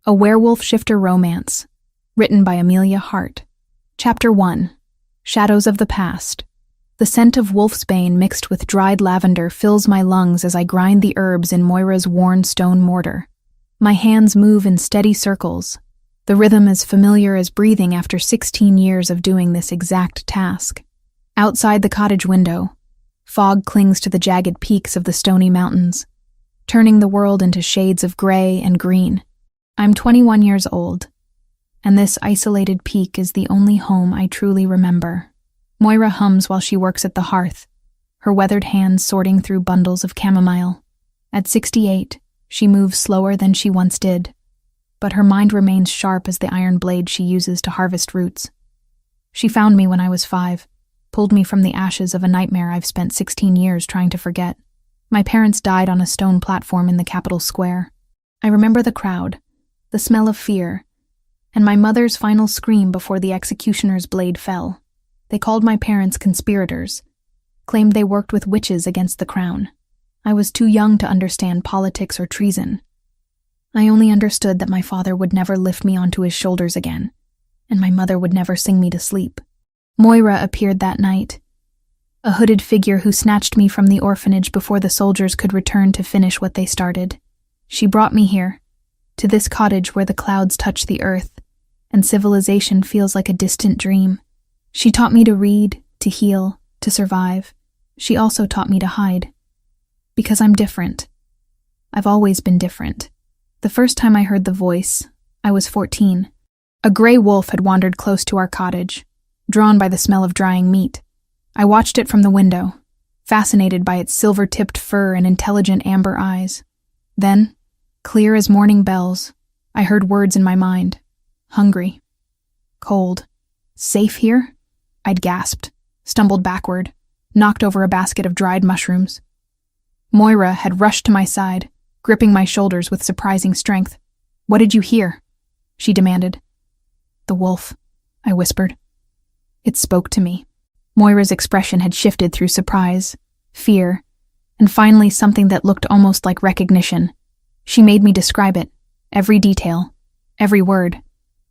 A Werewolf Shifter Romance, written by Amelia Hart. Chapter 1. Shadows of the Past. The scent of wolfsbane mixed with dried lavender fills my lungs as I grind the herbs in Moira's worn stone mortar. My hands move in steady circles, the rhythm as familiar as breathing after 16 years of doing this exact task. Outside the cottage window, fog clings to the jagged peaks of the stony mountains, turning the world into shades of gray and green. I'm 21 years old, and this isolated peak is the only home I truly remember. Moira hums while she works at the hearth, her weathered hands sorting through bundles of chamomile. At 68, she moves slower than she once did, but her mind remains sharp as the iron blade she uses to harvest roots. She found me when I was 5, pulled me from the ashes of a nightmare I've spent 16 years trying to forget. My parents died on a stone platform in the Capitol Square. I remember the crowd, the smell of fear, and my mother's final scream before the executioner's blade fell. They called my parents conspirators, claimed they worked with witches against the crown. I was too young to understand politics or treason. I only understood that my father would never lift me onto his shoulders again, and my mother would never sing me to sleep. Moira appeared that night, a hooded figure who snatched me from the orphanage before the soldiers could return to finish what they started. She brought me here, to this cottage where the clouds touch the earth, and civilization feels like a distant dream. She taught me to read, to heal, to survive. She also taught me to hide. Because I'm different. I've always been different. The first time I heard the voice, I was 14. A gray wolf had wandered close to our cottage, drawn by the smell of drying meat. I watched it from the window, fascinated by its silver-tipped fur and intelligent amber eyes. Then, clear as morning bells, I heard words in my mind. Hungry. Cold. Safe here? I'd gasped, stumbled backward, knocked over a basket of dried mushrooms. Moira had rushed to my side, gripping my shoulders with surprising strength. "What did you hear?" she demanded. "The wolf," I whispered. It spoke to me. Moira's expression had shifted through surprise, fear, and finally something that looked almost like recognition. She made me describe it, every detail, every word.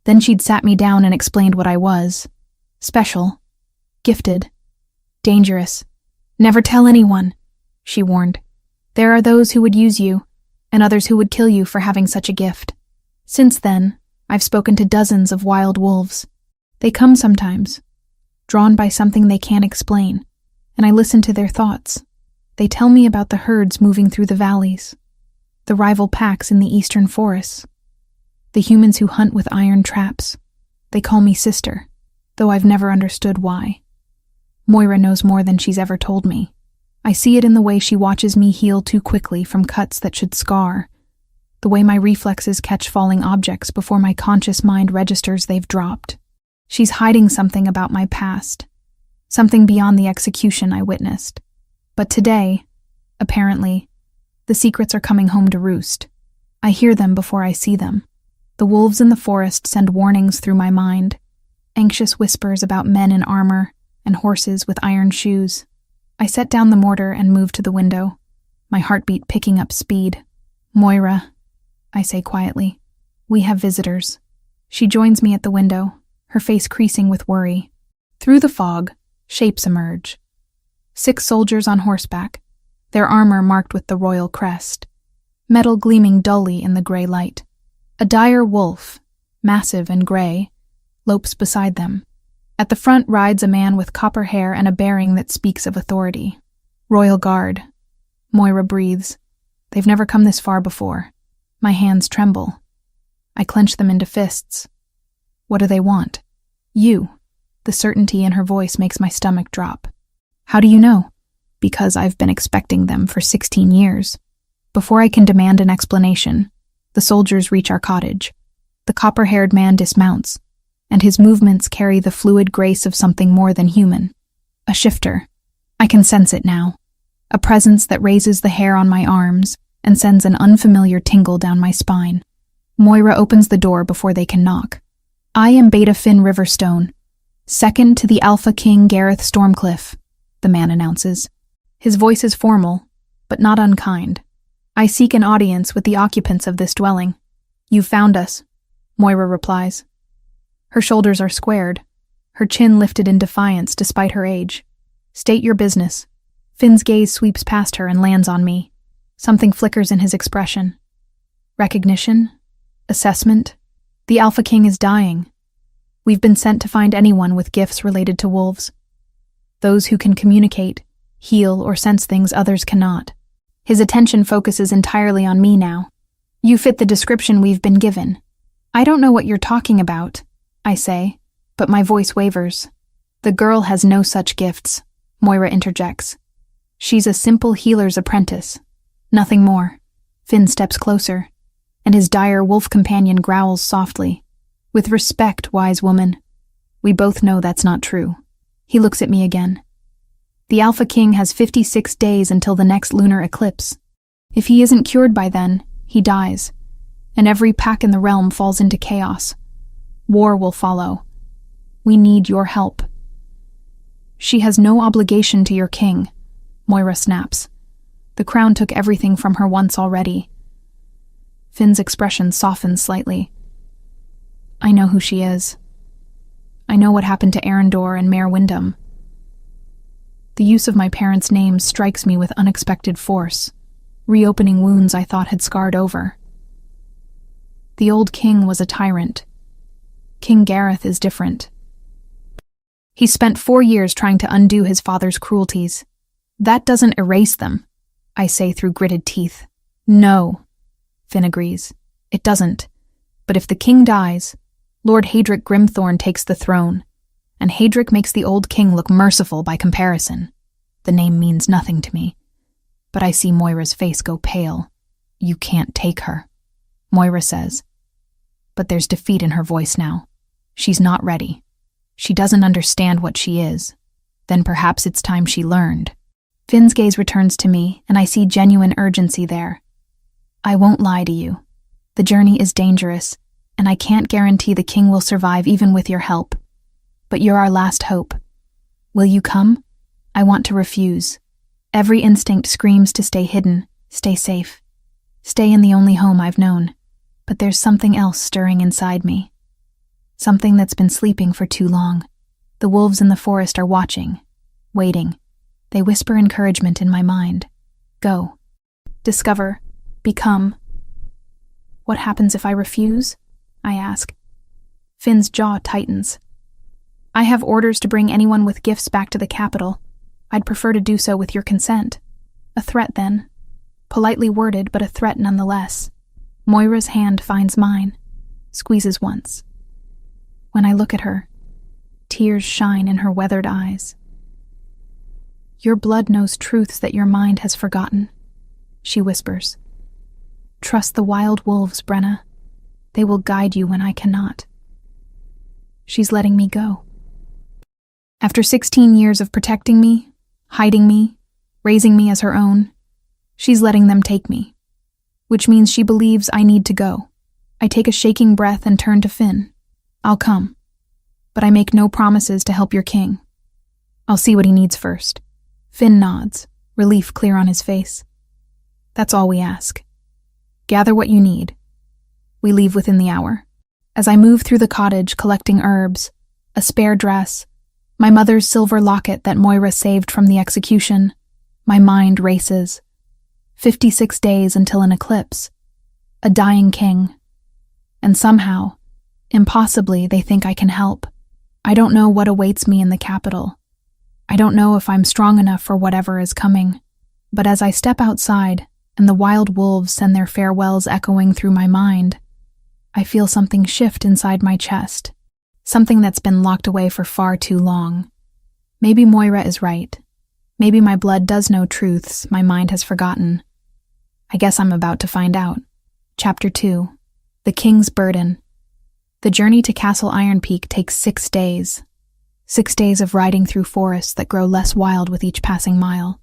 Then she'd sat me down and explained what I was. Special, gifted, dangerous. "Never tell anyone," she warned. "There are those who would use you, and others who would kill you for having such a gift." Since then, I've spoken to dozens of wild wolves. They come sometimes, drawn by something they can't explain, and I listen to their thoughts. They tell me about the herds moving through the valleys, the rival packs in the eastern forests, the humans who hunt with iron traps. They call me sister, though I've never understood why. Moira knows more than she's ever told me. I see it in the way she watches me heal too quickly from cuts that should scar, the way my reflexes catch falling objects before my conscious mind registers they've dropped. She's hiding something about my past, something beyond the execution I witnessed. But today, apparently, the secrets are coming home to roost. I hear them before I see them. The wolves in the forest send warnings through my mind, anxious whispers about men in armor and horses with iron shoes. I set down the mortar and moved to the window, my heartbeat picking up speed. "Moira," I say quietly, "we have visitors." She joins me at the window, her face creasing with worry. Through the fog, shapes emerge. 6 soldiers on horseback, their armor marked with the royal crest, metal gleaming dully in the gray light. A dire wolf, massive and gray, lopes beside them. At the front rides a man with copper hair and a bearing that speaks of authority. "Royal Guard." Moira breathes. They've never come this far before. My hands tremble. I clench them into fists. "What do they want?" "You." The certainty in her voice makes my stomach drop. "How do you know?" "Because I've been expecting them for 16 years. Before I can demand an explanation, the soldiers reach our cottage. The copper-haired man dismounts, and his movements carry the fluid grace of something more than human. A shifter. I can sense it now. A presence that raises the hair on my arms and sends an unfamiliar tingle down my spine. Moira opens the door before they can knock. "I am Beta Finn Riverstone, second to the Alpha King Gareth Stormcliff," the man announces. His voice is formal, but not unkind. "I seek an audience with the occupants of this dwelling." "You found us," Moira replies. Her shoulders are squared, her chin lifted in defiance despite her age. State your business. Finn's gaze sweeps past her and lands on me. Something flickers in his expression. Recognition? Assessment? The Alpha King is dying. We've been sent to find anyone with gifts related to wolves. Those who can communicate, heal, or sense things others cannot. His attention focuses entirely on me now. You fit the description we've been given. I don't know what you're talking about, I say, but my voice wavers. The girl has no such gifts, Moira interjects. She's a simple healer's apprentice. Nothing more. Finn steps closer, and his dire wolf companion growls softly. With respect, wise woman. We both know that's not true. He looks at me again. The Alpha King has 56 days until the next lunar eclipse. If he isn't cured by then, he dies, and every pack in the realm falls into chaos. War will follow. We need your help. She has no obligation to your king, Moira snaps. The crown took everything from her once already. Finn's expression softens slightly. I know who she is. I know what happened to Arendor and Mayor Wyndham. The use of my parents' names strikes me with unexpected force, reopening wounds I thought had scarred over. The old king was a tyrant. King Gareth is different. He spent 4 years trying to undo his father's cruelties. That doesn't erase them, I say through gritted teeth. No, Finn agrees. It doesn't. But if the king dies, Lord Haedric Grimthorn takes the throne, and Haedric makes the old king look merciful by comparison. The name means nothing to me. But I see Moira's face go pale. You can't take her, Moira says. But there's defeat in her voice now. She's not ready. She doesn't understand what she is. Then perhaps it's time she learned. Finn's gaze returns to me, and I see genuine urgency there. I won't lie to you. The journey is dangerous, and I can't guarantee the king will survive even with your help. But you're our last hope. Will you come? I want to refuse. Every instinct screams to stay hidden, stay safe, stay in the only home I've known. But there's something else stirring inside me. Something that's been sleeping for too long. The wolves in the forest are watching, waiting. They whisper encouragement in my mind. Go. Discover. Become. What happens if I refuse? I ask. Finn's jaw tightens. I have orders to bring anyone with gifts back to the capital. I'd prefer to do so with your consent. A threat, then. Politely worded, but a threat nonetheless. Moira's hand finds mine, squeezes once. When I look at her, tears shine in her weathered eyes. Your blood knows truths that your mind has forgotten, she whispers. Trust the wild wolves, Brenna. They will guide you when I cannot. She's letting me go. After 16 years of protecting me, hiding me, raising me as her own, she's letting them take me, which means she believes I need to go. I take a shaking breath and turn to Finn. I'll come, but I make no promises to help your king. I'll see what he needs first. Finn nods, relief clear on his face. That's all we ask. Gather what you need. We leave within the hour. As I move through the cottage collecting herbs, a spare dress, my mother's silver locket that Moira saved from the execution, my mind races. 56 days until an eclipse. A dying king. And somehow, impossibly, they think I can help. I don't know what awaits me in the capital. I don't know if I'm strong enough for whatever is coming. But as I step outside, and the wild wolves send their farewells echoing through my mind, I feel something shift inside my chest. Something that's been locked away for far too long. Maybe Moira is right. Maybe my blood does know truths my mind has forgotten. I guess I'm about to find out. Chapter 2. The King's Burden. The journey to Castle Ironpeak takes 6 days. 6 days of riding through forests that grow less wild with each passing mile.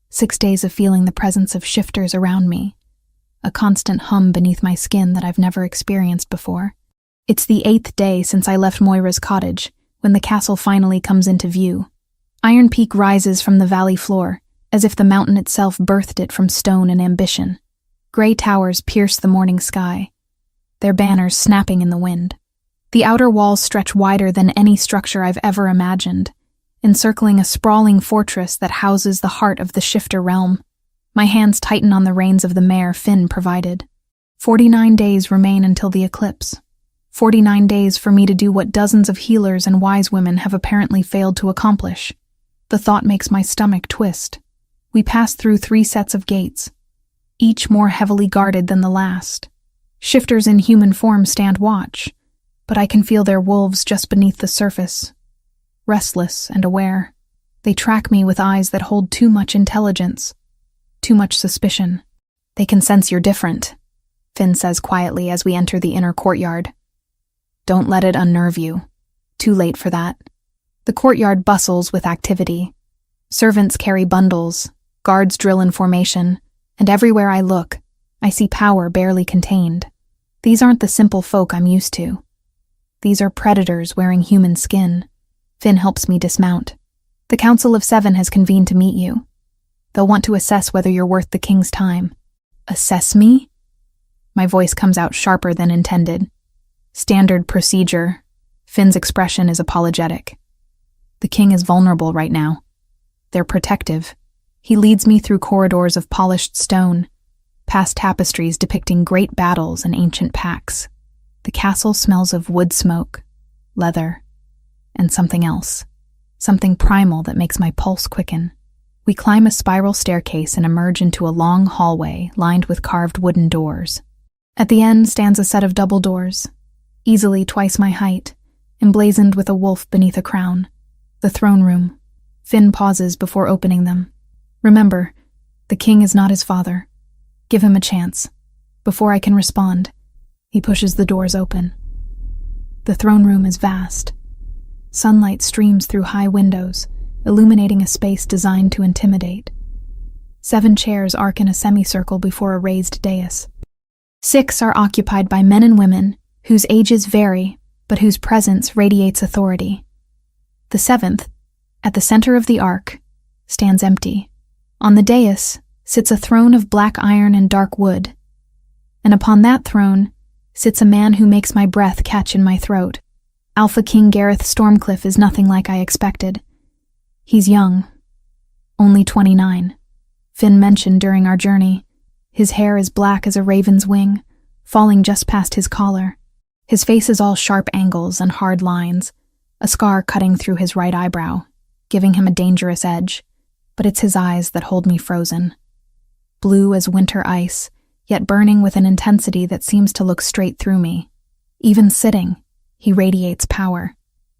6 days of feeling the presence of shifters around me. A constant hum beneath my skin that I've never experienced before. It's the 8th day since I left Moira's cottage, when the castle finally comes into view. Ironpeak rises from the valley floor, as if the mountain itself birthed it from stone and ambition. Gray towers pierce the morning sky. their banners snapping in the wind. The outer walls stretch wider than any structure I've ever imagined, encircling a sprawling fortress that houses the heart of the Shifter realm. My hands tighten on the reins of the mare Finn provided. 49 days remain until the eclipse. 49 days for me to do what dozens of healers and wise women have apparently failed to accomplish. The thought makes my stomach twist. We pass through 3 sets of gates, each more heavily guarded than the last. Shifters in human form stand watch, but I can feel their wolves just beneath the surface. Restless and aware, they track me with eyes that hold too much intelligence, too much suspicion. They can sense you're different, Finn says quietly as we enter the inner courtyard. Don't let it unnerve you. Too late for that. The courtyard bustles with activity. Servants carry bundles, guards drill in formation, and everywhere I look, I see power barely contained. These aren't the simple folk I'm used to. These are predators wearing human skin. Finn helps me dismount. The Council of 7 has convened to meet you. They'll want to assess whether you're worth the king's time. Assess me? My voice comes out sharper than intended. Standard procedure. Finn's expression is apologetic. The king is vulnerable right now. They're protective. He leads me through corridors of polished stone, past tapestries depicting great battles and ancient pacts. The castle smells of wood smoke, leather, and something else. Something primal that makes my pulse quicken. We climb a spiral staircase and emerge into a long hallway lined with carved wooden doors. At the end stands a set of double doors, easily twice my height, emblazoned with a wolf beneath a crown. The throne room. Finn pauses before opening them. Remember, the king is not his father. Give him a chance. Before I can respond, he pushes the doors open. The throne room is vast. Sunlight streams through high windows, illuminating a space designed to intimidate. 7 chairs arc in a semicircle before a raised dais. 6 are occupied by men and women, whose ages vary, but whose presence radiates authority. The 7th, at the center of the arc, stands empty. On the dais sits a throne of black iron and dark wood, and upon that throne sits a man who makes my breath catch in my throat. Alpha King Gareth Stormcliff is nothing like I expected. He's young, only 29. Finn mentioned during our journey. His hair is black as a raven's wing, falling just past his collar. His face is all sharp angles and hard lines, a scar cutting through his right eyebrow, giving him a dangerous edge, but it's his eyes that hold me frozen. Blue as winter ice, yet burning with an intensity that seems to look straight through me. Even sitting, he radiates power.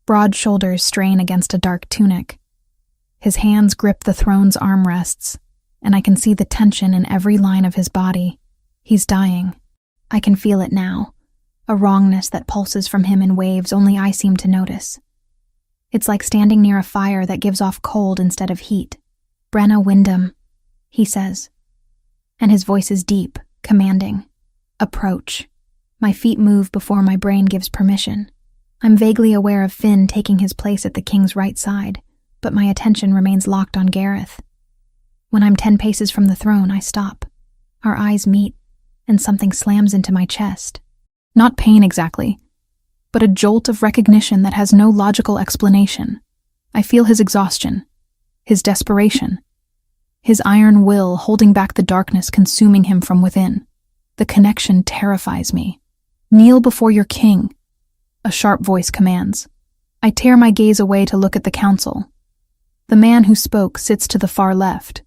Broad shoulders strain against a dark tunic. His hands grip the throne's armrests, and I can see the tension in every line of his body. He's dying. I can feel it now. A wrongness that pulses from him in waves only I seem to notice. It's like standing near a fire that gives off cold instead of heat. "Brenna Wyndham," he says. And his voice is deep, commanding. Approach. My feet move before my brain gives permission. I'm vaguely aware of Finn taking his place at the king's right side, but my attention remains locked on Gareth. When I'm 10 paces from the throne, I stop. Our eyes meet, and something slams into my chest. Not pain exactly, but a jolt of recognition that has no logical explanation. I feel his exhaustion, his desperation, his iron will holding back the darkness consuming him from within. The connection terrifies me. "Kneel before your king," a sharp voice commands. I tear my gaze away to look at the council. The man who spoke sits to the far left,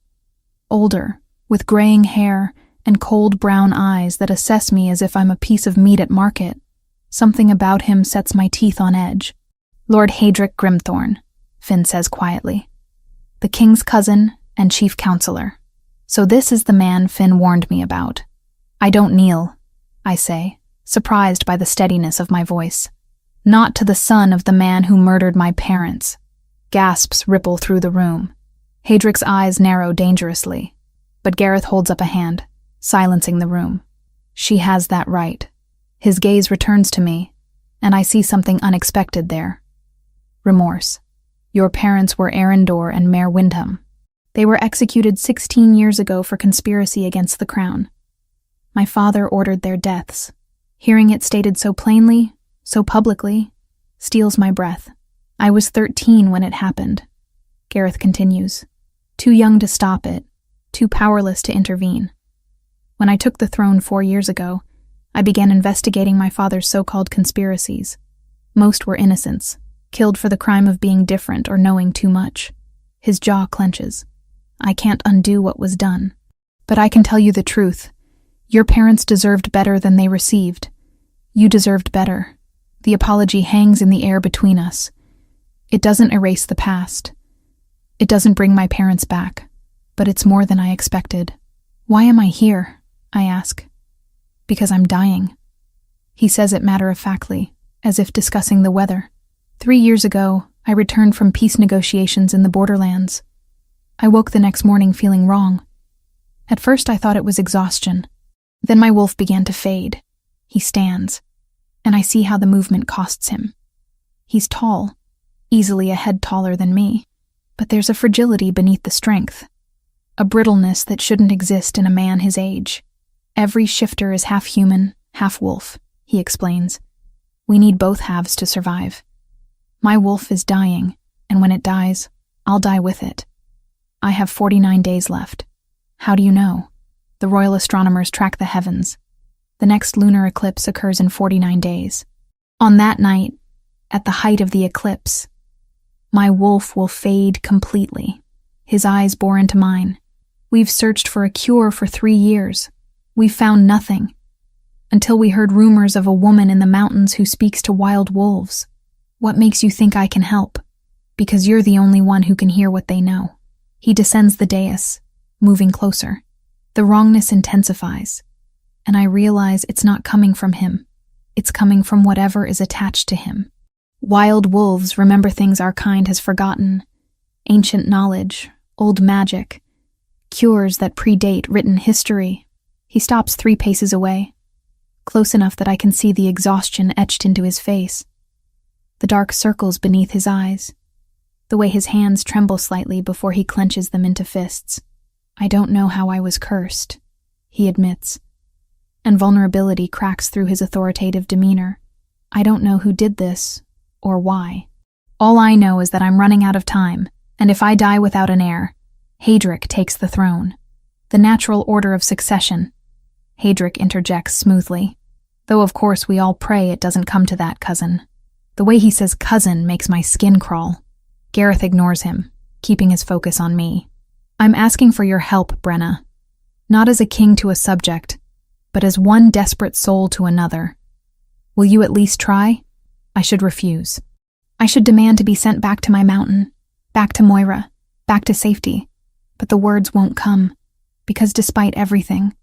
older, with graying hair and cold brown eyes that assess me as if I'm a piece of meat at market. Something about him sets my teeth on edge. "Lord Hadric Grimthorn," Finn says quietly. "The king's cousin and chief counselor. So this is the man Finn warned me about." "I don't kneel," I say, surprised by the steadiness of my voice. "Not to the son of the man who murdered my parents." Gasps ripple through the room. Hadric's eyes narrow dangerously, but Gareth holds up a hand, silencing the room. "She has that right." His gaze returns to me, and I see something unexpected there. Remorse. "Your parents were Arendor and Mare Wyndham. They were executed 16 years ago for conspiracy against the crown. My father ordered their deaths. Hearing it stated so plainly, so publicly, steals my breath. I was 13 when it happened. Gareth continues. Too young to stop it, too powerless to intervene. When I took the throne 4 years ago, I began investigating my father's so-called conspiracies. Most were innocents, killed for the crime of being different or knowing too much. His jaw clenches. I can't undo what was done. But I can tell you the truth. Your parents deserved better than they received. You deserved better. The apology hangs in the air between us. It doesn't erase the past. It doesn't bring my parents back. But it's more than I expected. Why am I here? I ask. Because I'm dying. He says it matter-of-factly, as if discussing the weather. 3 years ago, I returned from peace negotiations in the borderlands. I woke the next morning feeling wrong. At first I thought it was exhaustion. Then my wolf began to fade. He stands, and I see how the movement costs him. He's tall, easily a head taller than me, but there's a fragility beneath the strength, a brittleness that shouldn't exist in a man his age. Every shifter is half human, half wolf, he explains. We need both halves to survive. My wolf is dying, and when it dies, I'll die with it. I have 49 days left. How do you know? The royal astronomers track the heavens. The next lunar eclipse occurs in 49 days. On that night, at the height of the eclipse, my wolf will fade completely. His eyes bore into mine. We've searched for a cure for 3 years. We've found nothing. Until we heard rumors of a woman in the mountains who speaks to wild wolves. What makes you think I can help? Because you're the only one who can hear what they know. He descends the dais, moving closer. The wrongness intensifies, and I realize it's not coming from him. It's coming from whatever is attached to him. Wild wolves remember things our kind has forgotten. Ancient knowledge, old magic, cures that predate written history. He stops 3 paces away, close enough that I can see the exhaustion etched into his face. The dark circles beneath his eyes. The way his hands tremble slightly before he clenches them into fists. I don't know how I was cursed, he admits. And vulnerability cracks through his authoritative demeanor. I don't know who did this, or why. All I know is that I'm running out of time, and if I die without an heir, Haedric takes the throne. The natural order of succession. Haedric interjects smoothly. Though of course we all pray it doesn't come to that, cousin. The way he says cousin makes my skin crawl. Gareth ignores him, keeping his focus on me. I'm asking for your help, Brenna. Not as a king to a subject, but as one desperate soul to another. Will you at least try? I should refuse. I should demand to be sent back to my mountain, back to Moira, back to safety. But the words won't come, because despite everything,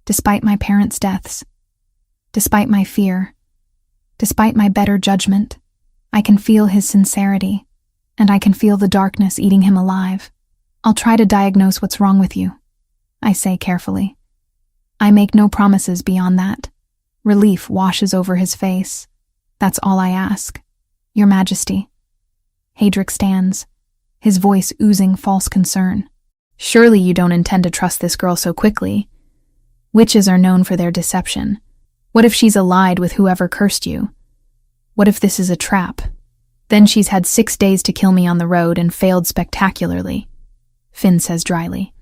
despite my parents' deaths, despite my fear, despite my better judgment, I can feel his sincerity, and I can feel the darkness eating him alive. I'll try to diagnose what's wrong with you, I say carefully. I make no promises beyond that. Relief washes over his face. That's all I ask. Your Majesty. Haedric stands, his voice oozing false concern. Surely you don't intend to trust this girl so quickly. Witches are known for their deception. What if she's allied with whoever cursed you? What if this is a trap? Then she's had 6 days to kill me on the road and failed spectacularly, Finn says dryly.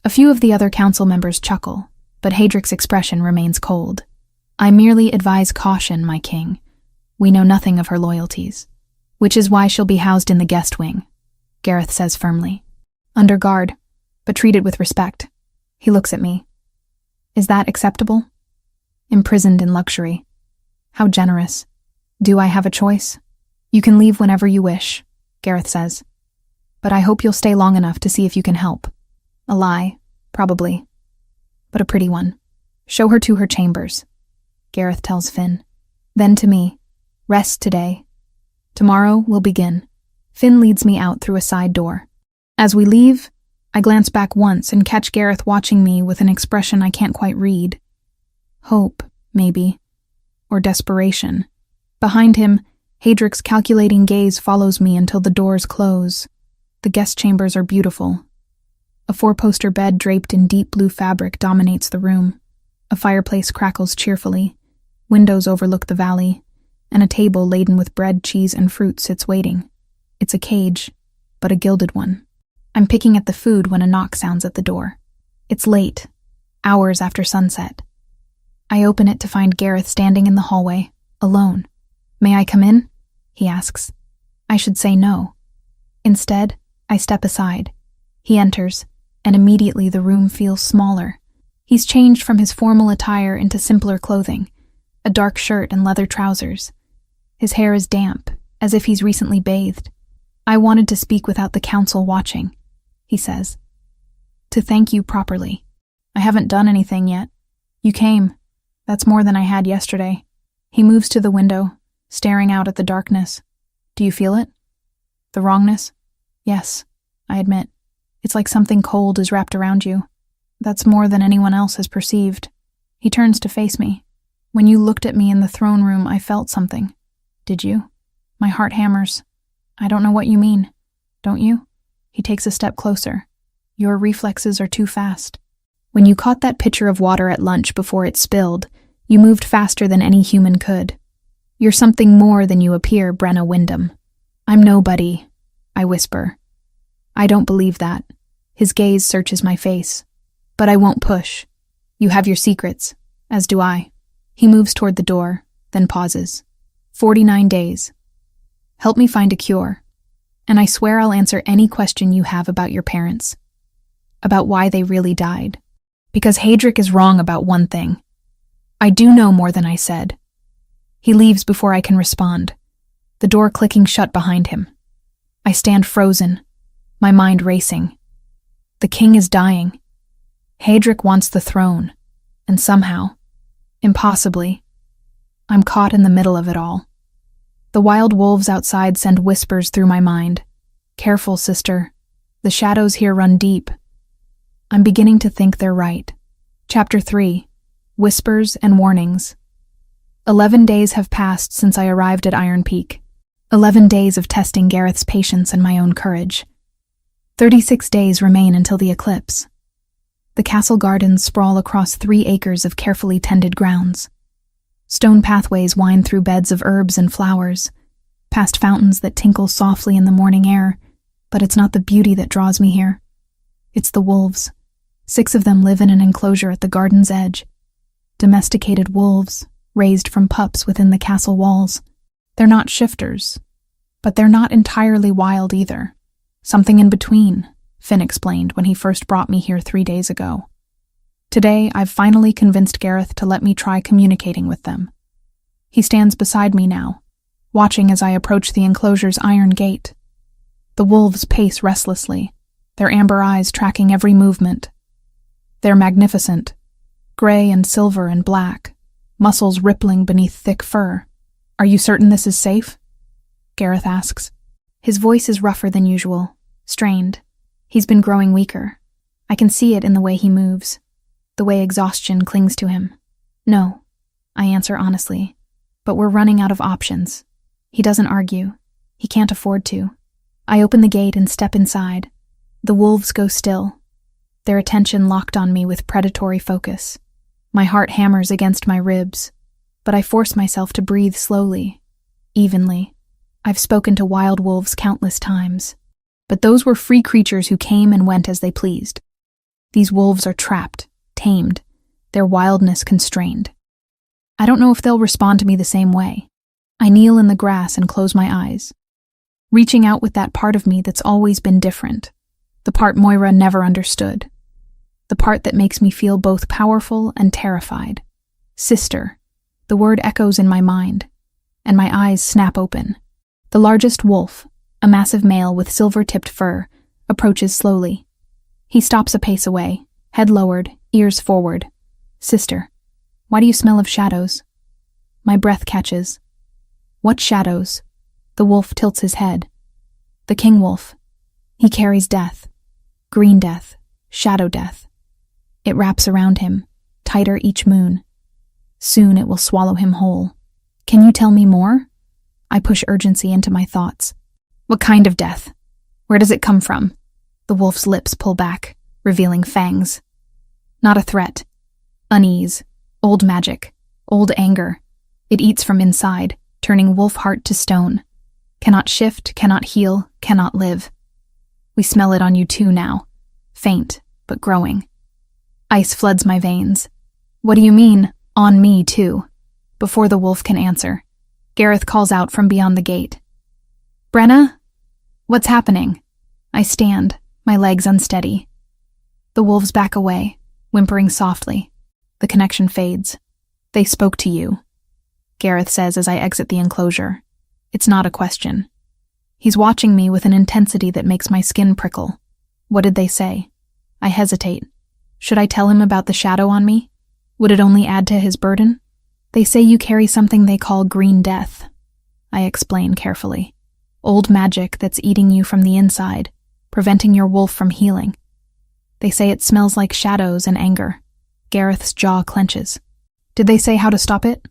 A few of the other council members chuckle, but Haedric's expression remains cold. I merely advise caution, my king. We know nothing of her loyalties, which is why she'll be housed in the guest wing, Gareth says firmly. Under guard, but treated with respect. He looks at me. Is that acceptable? Imprisoned in luxury. How generous. Do I have a choice? You can leave whenever you wish, Gareth says. But I hope you'll stay long enough to see if you can help. A lie, probably. But a pretty one. Show her to her chambers, Gareth tells Finn. Then to me. Rest today. Tomorrow we'll begin. Finn leads me out through a side door. As we leave, I glance back once and catch Gareth watching me with an expression I can't quite read. Hope, maybe. Or desperation. Behind him, Haedric's calculating gaze follows me until the doors close. The guest chambers are beautiful. A 4-poster bed draped in deep blue fabric dominates the room. A fireplace crackles cheerfully. Windows overlook the valley, and a table laden with bread, cheese, and fruit sits waiting. It's a cage, but a gilded one. I'm picking at the food when a knock sounds at the door. It's late, hours after sunset. I open it to find Gareth standing in the hallway, alone. "May I come in?" he asks. I should say no. Instead, I step aside. He enters, and immediately the room feels smaller. He's changed from his formal attire into simpler clothing, a dark shirt and leather trousers. His hair is damp, as if he's recently bathed. "I wanted to speak without the council watching," he says. "To thank you properly. I haven't done anything yet. You came. That's more than I had yesterday." He moves to the window, staring out at the darkness. "Do you feel it? The wrongness?" "Yes," I admit. "It's like something cold is wrapped around you. That's more than anyone else has perceived." He turns to face me. "When you looked at me in the throne room, I felt something." "Did you?" My heart hammers. "I don't know what you mean." "Don't you?" He takes a step closer. "Your reflexes are too fast. When you caught that pitcher of water at lunch before it spilled, you moved faster than any human could. You're something more than you appear, Brenna Wyndham." "I'm nobody," I whisper. I don't believe that. His gaze searches my face. "But I won't push. You have your secrets, as do I." He moves toward the door, then pauses. 49 days. Help me find a cure. And I swear I'll answer any question you have about your parents. About why they really died. Because Haedric is wrong about one thing. I do know more than I said. He leaves before I can respond, the door clicking shut behind him. I stand frozen, my mind racing. The king is dying. Haedric wants the throne, and somehow, impossibly, I'm caught in the middle of it all. The wild wolves outside send whispers through my mind. "Careful, sister. The shadows here run deep." I'm beginning to think they're right. Chapter 3. Whispers and Warnings. 11 days have passed since I arrived at Iron Peak. 11 days of testing Gareth's patience and my own courage. 36 days remain until the eclipse. The castle gardens sprawl across 3 acres of carefully tended grounds. Stone pathways wind through beds of herbs and flowers, past fountains that tinkle softly in the morning air, but it's not the beauty that draws me here. It's the wolves. 6 of them live in an enclosure at the garden's edge. Domesticated wolves, raised from pups within the castle walls. They're not shifters, but they're not entirely wild either. Something in between, Finn explained when he first brought me here 3 days ago. Today, I've finally convinced Gareth to let me try communicating with them. He stands beside me now, watching as I approach the enclosure's iron gate. The wolves pace restlessly, their amber eyes tracking every movement. They're magnificent, gray and silver and black, muscles rippling beneath thick fur. "Are you certain this is safe?" Gareth asks. His voice is rougher than usual, strained. He's been growing weaker. I can see it in the way he moves, the way exhaustion clings to him. "No," I answer honestly, "but we're running out of options." He doesn't argue. He can't afford to. I open the gate and step inside. The wolves go still, their attention locked on me with predatory focus. My heart hammers against my ribs, but I force myself to breathe slowly, evenly. I've spoken to wild wolves countless times, but those were free creatures who came and went as they pleased. These wolves are trapped, tamed, their wildness constrained. I don't know if they'll respond to me the same way. I kneel in the grass and close my eyes, reaching out with that part of me that's always been different, the part Moira never understood, the part that makes me feel both powerful and terrified. Sister, the word echoes in my mind, and my eyes snap open. The largest wolf, a massive male with silver-tipped fur, approaches slowly. He stops a pace away, head lowered, ears forward. "Sister, why do you smell of shadows?" My breath catches. "What shadows?" The wolf tilts his head. "The king wolf. He carries death. Green death. Shadow death. It wraps around him, tighter each moon. Soon it will swallow him whole. Can you tell me more?" I push urgency into my thoughts. "What kind of death? Where does it come from?" The wolf's lips pull back, revealing fangs. "Not a threat. Unease. Old magic. Old anger. It eats from inside, turning wolf heart to stone. Cannot shift, cannot heal, cannot live. We smell it on you too now. Faint, but growing. Ice floods my veins. What do you mean, on me too? Before the wolf can answer, Gareth calls out from beyond the gate. Brenna? What's happening? I stand, my legs unsteady. The wolves back away, whimpering softly. The connection fades. They spoke to you, Gareth says as I exit the enclosure. It's not a question. He's watching me with an intensity that makes my skin prickle. What did they say? I hesitate. Should I tell him about the shadow on me? Would it only add to his burden? They say you carry something they call green death. I explain carefully. Old magic that's eating you from the inside, preventing your wolf from healing. They say it smells like shadows and anger. Gareth's jaw clenches. Did they say how to stop it?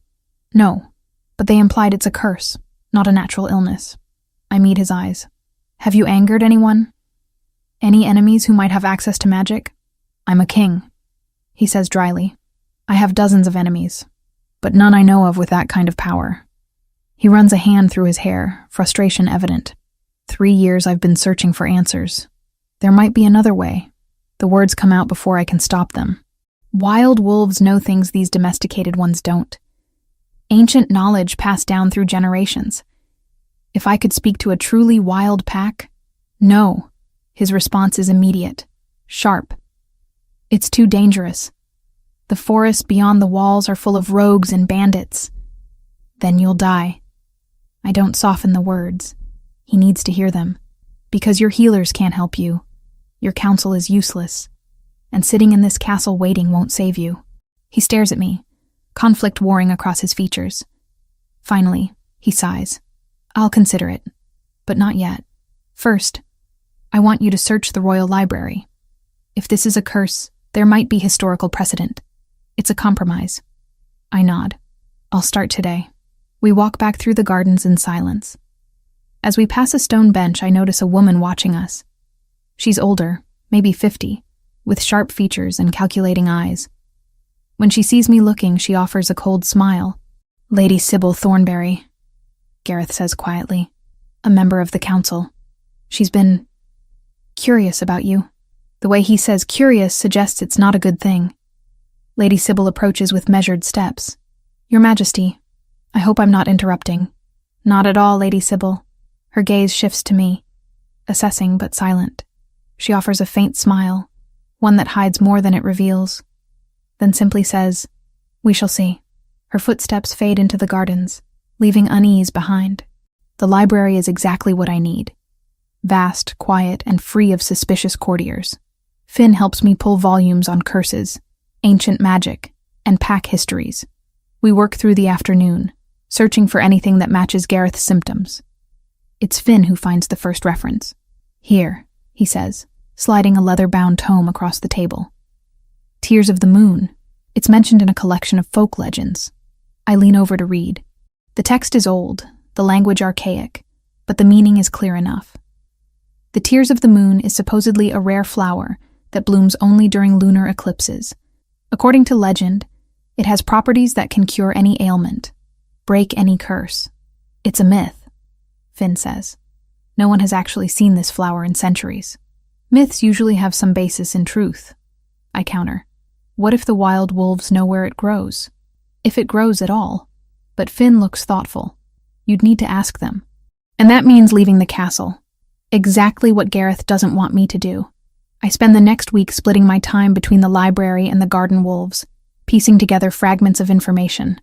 No, but they implied it's a curse, not a natural illness. I meet his eyes. Have you angered anyone? Any enemies who might have access to magic? I'm a king, he says dryly. I have dozens of enemies, but none I know of with that kind of power. He runs a hand through his hair, frustration evident. 3 years I've been searching for answers. There might be another way. The words come out before I can stop them. Wild wolves know things these domesticated ones don't. Ancient knowledge passed down through generations. If I could speak to a truly wild pack? No. His response is immediate, sharp. It's too dangerous. The forests beyond the walls are full of rogues and bandits. Then you'll die. I don't soften the words. He needs to hear them. Because your healers can't help you. Your counsel is useless. And sitting in this castle waiting won't save you. He stares at me, conflict warring across his features. Finally, he sighs. I'll consider it. But not yet. First, I want you to search the royal library. If this is a curse, there might be historical precedent. It's a compromise. I nod. I'll start today. We walk back through the gardens in silence. As we pass a stone bench, I notice a woman watching us. She's older, maybe 50, with sharp features and calculating eyes. When she sees me looking, she offers a cold smile. Lady Sybil Thornberry, Gareth says quietly, a member of the council. She's been curious about you. The way he says curious suggests it's not a good thing. Lady Sybil approaches with measured steps. Your Majesty, I hope I'm not interrupting. Not at all, Lady Sybil. Her gaze shifts to me, assessing but silent. She offers a faint smile, one that hides more than it reveals, then simply says, We shall see. Her footsteps fade into the gardens, leaving unease behind. The library is exactly what I need. Vast, quiet, and free of suspicious courtiers. Finn helps me pull volumes on curses, ancient magic, and pack histories. We work through the afternoon, searching for anything that matches Gareth's symptoms. It's Finn who finds the first reference. Here, he says, sliding a leather-bound tome across the table. Tears of the Moon. It's mentioned in a collection of folk legends. I lean over to read. The text is old, the language archaic, but the meaning is clear enough. The Tears of the Moon is supposedly a rare flower that blooms only during lunar eclipses. According to legend, it has properties that can cure any ailment, break any curse. It's a myth, Finn says. No one has actually seen this flower in centuries. Myths usually have some basis in truth. I counter. What if the wild wolves know where it grows? If it grows at all. But Finn looks thoughtful. You'd need to ask them. And that means leaving the castle. Exactly what Gareth doesn't want me to do. I spend the next week splitting my time between the library and the garden wolves, piecing together fragments of information.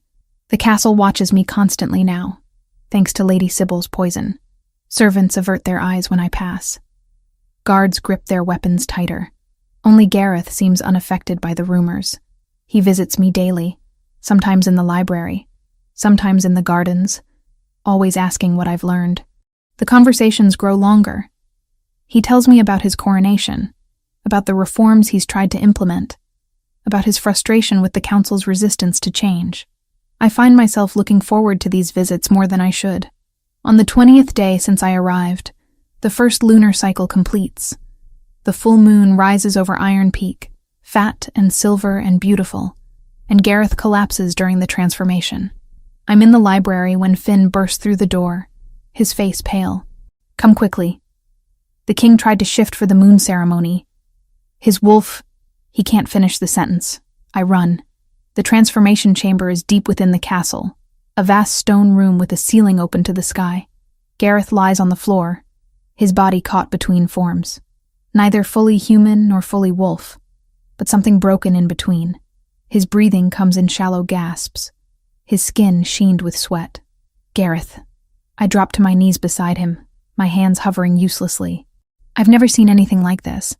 The castle watches me constantly now, thanks to Lady Sybil's poison. Servants avert their eyes when I pass. Guards grip their weapons tighter. Only Gareth seems unaffected by the rumors. He visits me daily, sometimes in the library, sometimes in the gardens, always asking what I've learned. The conversations grow longer. He tells me about his coronation, about the reforms he's tried to implement, about his frustration with the council's resistance to change. I find myself looking forward to these visits more than I should. On the 20th day since I arrived, the first lunar cycle completes. The full moon rises over Iron Peak, fat and silver and beautiful, and Gareth collapses during the transformation. I'm in the library when Finn bursts through the door, his face pale. Come quickly. The king tried to shift for the moon ceremony. His wolf... He can't finish the sentence. I run. The transformation chamber is deep within the castle, a vast stone room with a ceiling open to the sky. Gareth lies on the floor, his body caught between forms. Neither fully human nor fully wolf, but something broken in between. His breathing comes in shallow gasps, his skin sheened with sweat. Gareth. I drop to my knees beside him, my hands hovering uselessly. I've never seen anything like this.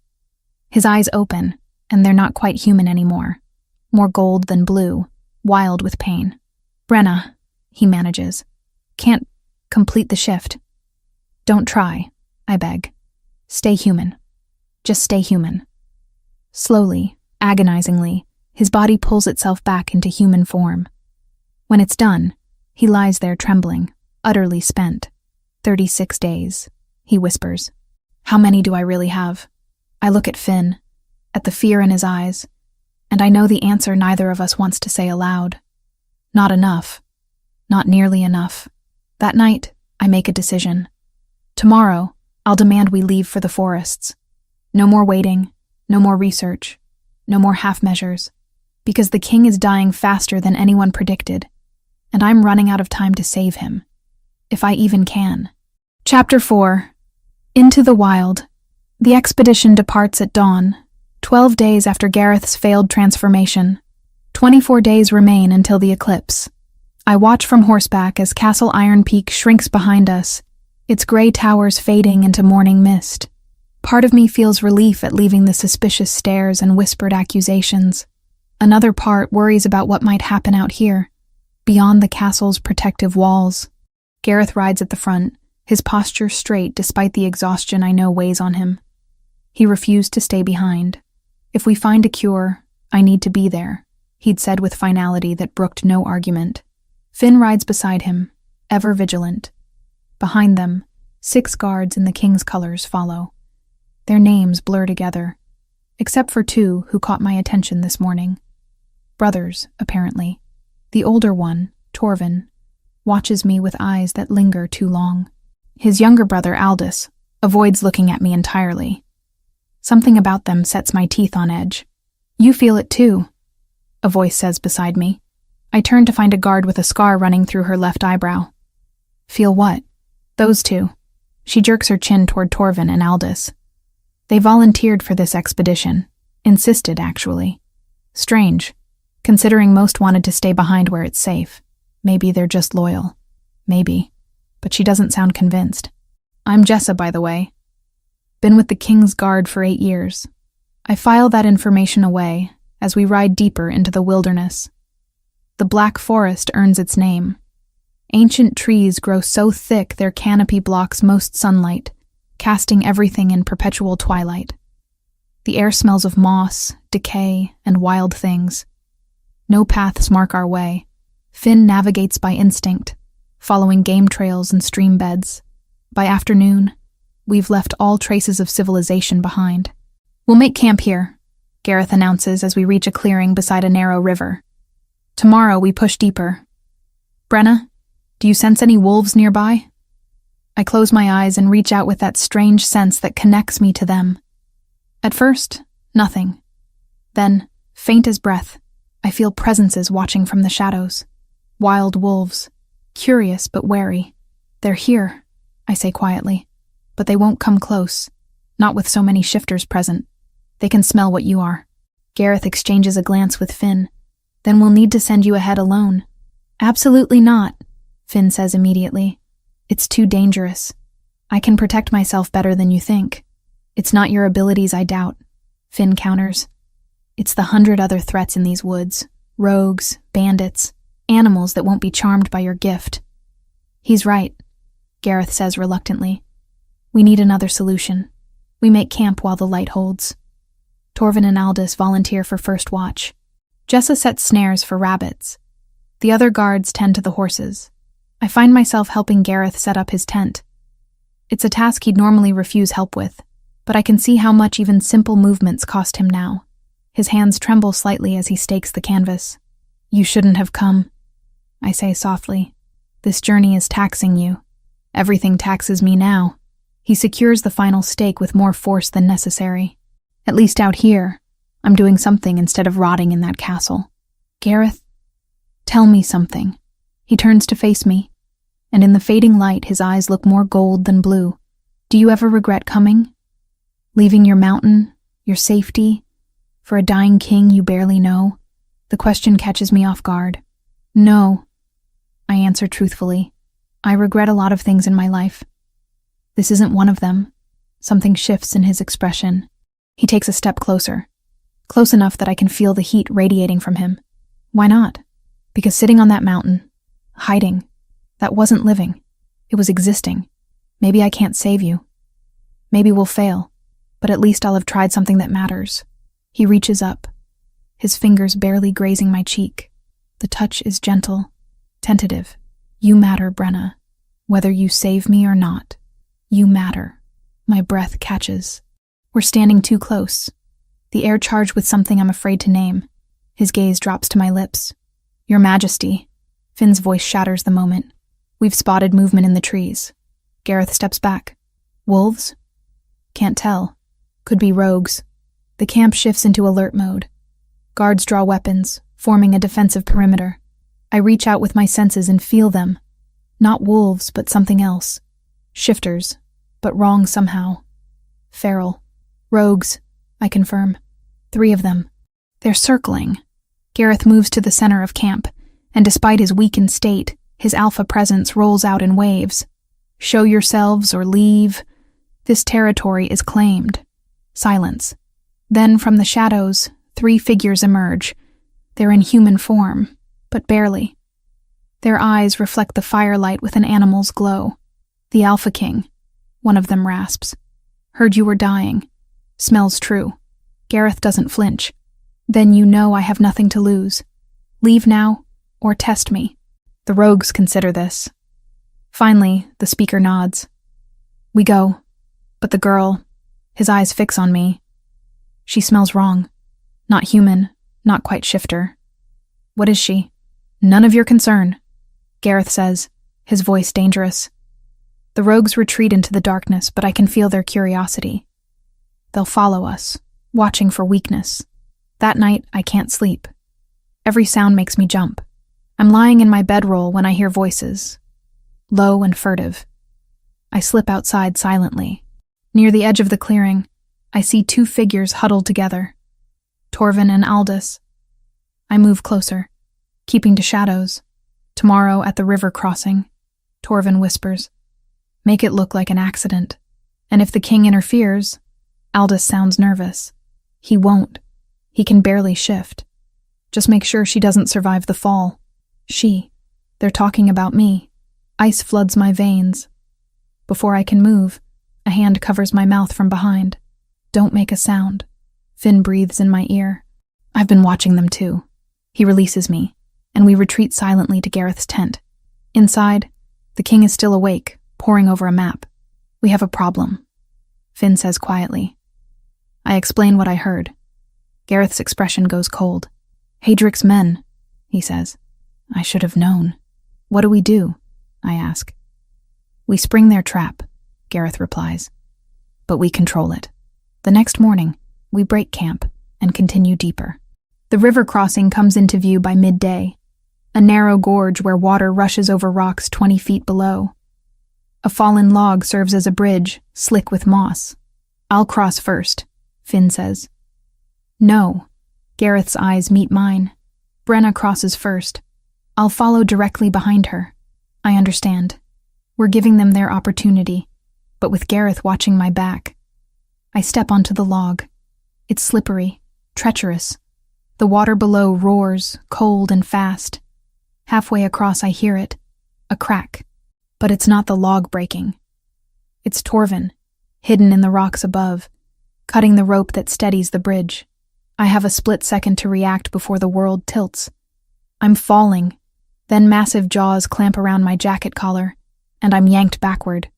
His eyes open, and they're not quite human anymore. More gold than blue, wild with pain. Brenna, he manages. Can't complete the shift. Don't try, I beg. Stay human. Just stay human. Slowly, agonizingly, his body pulls itself back into human form. When it's done, he lies there trembling, utterly spent. 36 days, he whispers. How many do I really have? I look at Finn, at the fear in his eyes, and I know the answer neither of us wants to say aloud. Not enough. Not nearly enough. That night, I make a decision. Tomorrow, I'll demand we leave for the forests. No more waiting, no more research, no more half measures, because the king is dying faster than anyone predicted, and I'm running out of time to save him, if I even can. Chapter 4. Into the Wild. The expedition departs at dawn, 12 days after Gareth's failed transformation. 24 days remain until the eclipse. I watch from horseback as Castle Iron Peak shrinks behind us, its gray towers fading into morning mist. Part of me feels relief at leaving the suspicious stares and whispered accusations. Another part worries about what might happen out here, beyond the castle's protective walls. Gareth rides at the front, his posture straight despite the exhaustion I know weighs on him. He refused to stay behind. If we find a cure, I need to be there, he'd said with finality that brooked no argument. Finn rides beside him, ever vigilant. Behind them, 6 guards in the king's colors follow. Their names blur together, except for 2 who caught my attention this morning. Brothers, apparently. The older one, Torvin, watches me with eyes that linger too long. His younger brother, Aldous, avoids looking at me entirely. Something about them sets my teeth on edge. You feel it too, a voice says beside me. I turn to find a guard with a scar running through her left eyebrow. Feel what? Those 2. She jerks her chin toward Torvin and Aldous. They volunteered for this expedition. Insisted, actually. Strange, considering most wanted to stay behind where it's safe. Maybe they're just loyal. Maybe. But she doesn't sound convinced. I'm Jessa, by the way. Been with the King's Guard for 8 years. I file that information away as we ride deeper into the wilderness. The Black Forest earns its name. Ancient trees grow so thick their canopy blocks most sunlight, casting everything in perpetual twilight. The air smells of moss, decay, and wild things. No paths mark our way. Finn navigates by instinct, following game trails and stream beds. By afternoon, we've left all traces of civilization behind. We'll make camp here, Gareth announces as we reach a clearing beside a narrow river. Tomorrow we push deeper. Brenna, do you sense any wolves nearby? I close my eyes and reach out with that strange sense that connects me to them. At first, nothing. Then, faint as breath, I feel presences watching from the shadows. Wild wolves, curious but wary. They're here, I say quietly, but they won't come close, not with so many shifters present. They can smell what you are. Gareth exchanges a glance with Finn. Then we'll need to send you ahead alone. Absolutely not, Finn says immediately. It's too dangerous. I can protect myself better than you think. It's not your abilities I doubt, Finn counters. It's the 100 other threats in these woods. Rogues, bandits, animals that won't be charmed by your gift. He's right, Gareth says reluctantly. We need another solution. We make camp while the light holds. Torvin and Aldous volunteer for first watch. Jessa sets snares for rabbits. The other guards tend to the horses. I find myself helping Gareth set up his tent. It's a task he'd normally refuse help with, but I can see how much even simple movements cost him now. His hands tremble slightly as he stakes the canvas. You shouldn't have come. I say softly. This journey is taxing you. Everything taxes me now. He secures the final stake with more force than necessary. At least out here, I'm doing something instead of rotting in that castle. Gareth, tell me something. He turns to face me, and in the fading light his eyes look more gold than blue. Do you ever regret coming? Leaving your mountain, your safety, for a dying king you barely know? The question catches me off guard. No, I answer truthfully. I regret a lot of things in my life. This isn't one of them. Something shifts in his expression. He takes a step closer, close enough that I can feel the heat radiating from him. Why not? Because sitting on that mountain, hiding, that wasn't living. It was existing. Maybe I can't save you. Maybe we'll fail, but at least I'll have tried something that matters. He reaches up, his fingers barely grazing my cheek. The touch is gentle, tentative. You matter, Brenna. Whether you save me or not, you matter. My breath catches. We're standing too close, the air charged with something I'm afraid to name. His gaze drops to my lips. Your Majesty. Finn's voice shatters the moment. We've spotted movement in the trees. Gareth steps back. Wolves? Can't tell. Could be rogues. The camp shifts into alert mode. Guards draw weapons, forming a defensive perimeter. I reach out with my senses and feel them. Not wolves, but something else. Shifters, but wrong somehow. Feral. Rogues, I confirm. 3 of them. They're circling. Gareth moves to the center of camp, and despite his weakened state, his alpha presence rolls out in waves. Show yourselves or leave. This territory is claimed. Silence. Then from the shadows, 3 figures emerge. They're in human form, but barely. Their eyes reflect the firelight with an animal's glow. The Alpha King, one of them rasps. Heard you were dying. Smells true. Gareth doesn't flinch. Then you know I have nothing to lose. Leave now, or test me. The rogues consider this. Finally, the speaker nods. We go. But the girl, his eyes fix on me. She smells wrong. Not human, not quite shifter. What is she? None of your concern, Gareth says, his voice dangerous. The rogues retreat into the darkness, but I can feel their curiosity. They'll follow us, watching for weakness. That night, I can't sleep. Every sound makes me jump. I'm lying in my bedroll when I hear voices, low and furtive. I slip outside silently. Near the edge of the clearing, I see 2 figures huddled together. Torvin and Aldous. I move closer, keeping to shadows. Tomorrow at the river crossing, Torvin whispers. Make it look like an accident. And if the king interferes, Aldous sounds nervous. He won't. He can barely shift. Just make sure she doesn't survive the fall. They're talking about me. Ice floods my veins. Before I can move, a hand covers my mouth from behind. Don't make a sound. Finn breathes in my ear. I've been watching them too. He releases me, and we retreat silently to Gareth's tent. Inside, the king is still awake, poring over a map. We have a problem, Finn says quietly. I explain what I heard. Gareth's expression goes cold. Hadric's men, he says. I should have known. What do we do? I ask. We spring their trap, Gareth replies. But we control it. The next morning, we break camp and continue deeper. The river crossing comes into view by midday, a narrow gorge where water rushes over rocks 20 feet below. A fallen log serves as a bridge, slick with moss. I'll cross first, Finn says. No. Gareth's eyes meet mine. Brenna crosses first. I'll follow directly behind her. I understand. We're giving them their opportunity, but with Gareth watching my back. I step onto the log. It's slippery, treacherous. The water below roars, cold and fast. Halfway across I hear it, a crack. But it's not the log breaking. It's Torvin, hidden in the rocks above, cutting the rope that steadies the bridge. I have a split second to react before the world tilts. I'm falling. Then massive jaws clamp around my jacket collar, and I'm yanked backward.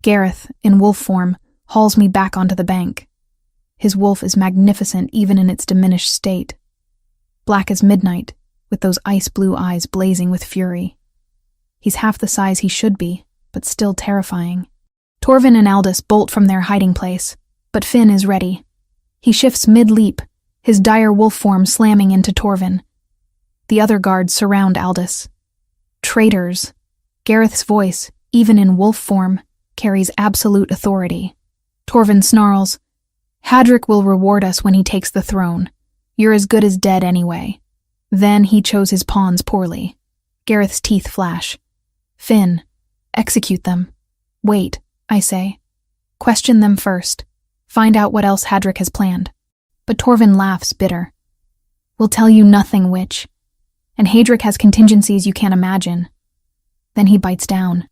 Gareth, in wolf form, hauls me back onto the bank. His wolf is magnificent even in its diminished state. Black as midnight, with those ice-blue eyes blazing with fury. He's half the size he should be, but still terrifying. Torvin and Aldous bolt from their hiding place, but Finn is ready. He shifts mid-leap, his dire wolf form slamming into Torvin. The other guards surround Aldous. Traitors. Gareth's voice, even in wolf form, carries absolute authority. Torvin snarls, "Hadric will reward us when he takes the throne. You're as good as dead anyway." Then he chose his pawns poorly. Gareth's teeth flash. "Finn, execute them." "Wait," I say. "Question them first. Find out what else Hadric has planned." But Torvin laughs, bitter. "We'll tell you nothing, witch. And Hadric has contingencies you can't imagine." Then he bites down.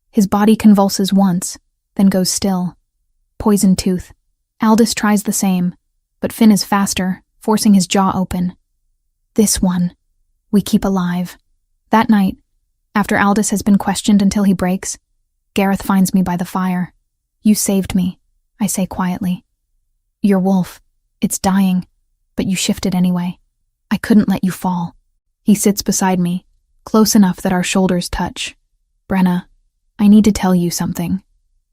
His body convulses once, then goes still. Poison tooth. Aldous tries the same, but Finn is faster, forcing his jaw open. This one, we keep alive. That night, after Aldous has been questioned until he breaks, Gareth finds me by the fire. "You saved me," I say quietly. "Your wolf, it's dying, but you shifted anyway. I couldn't let you fall." He sits beside me, close enough that our shoulders touch. "Brenna, I need to tell you something."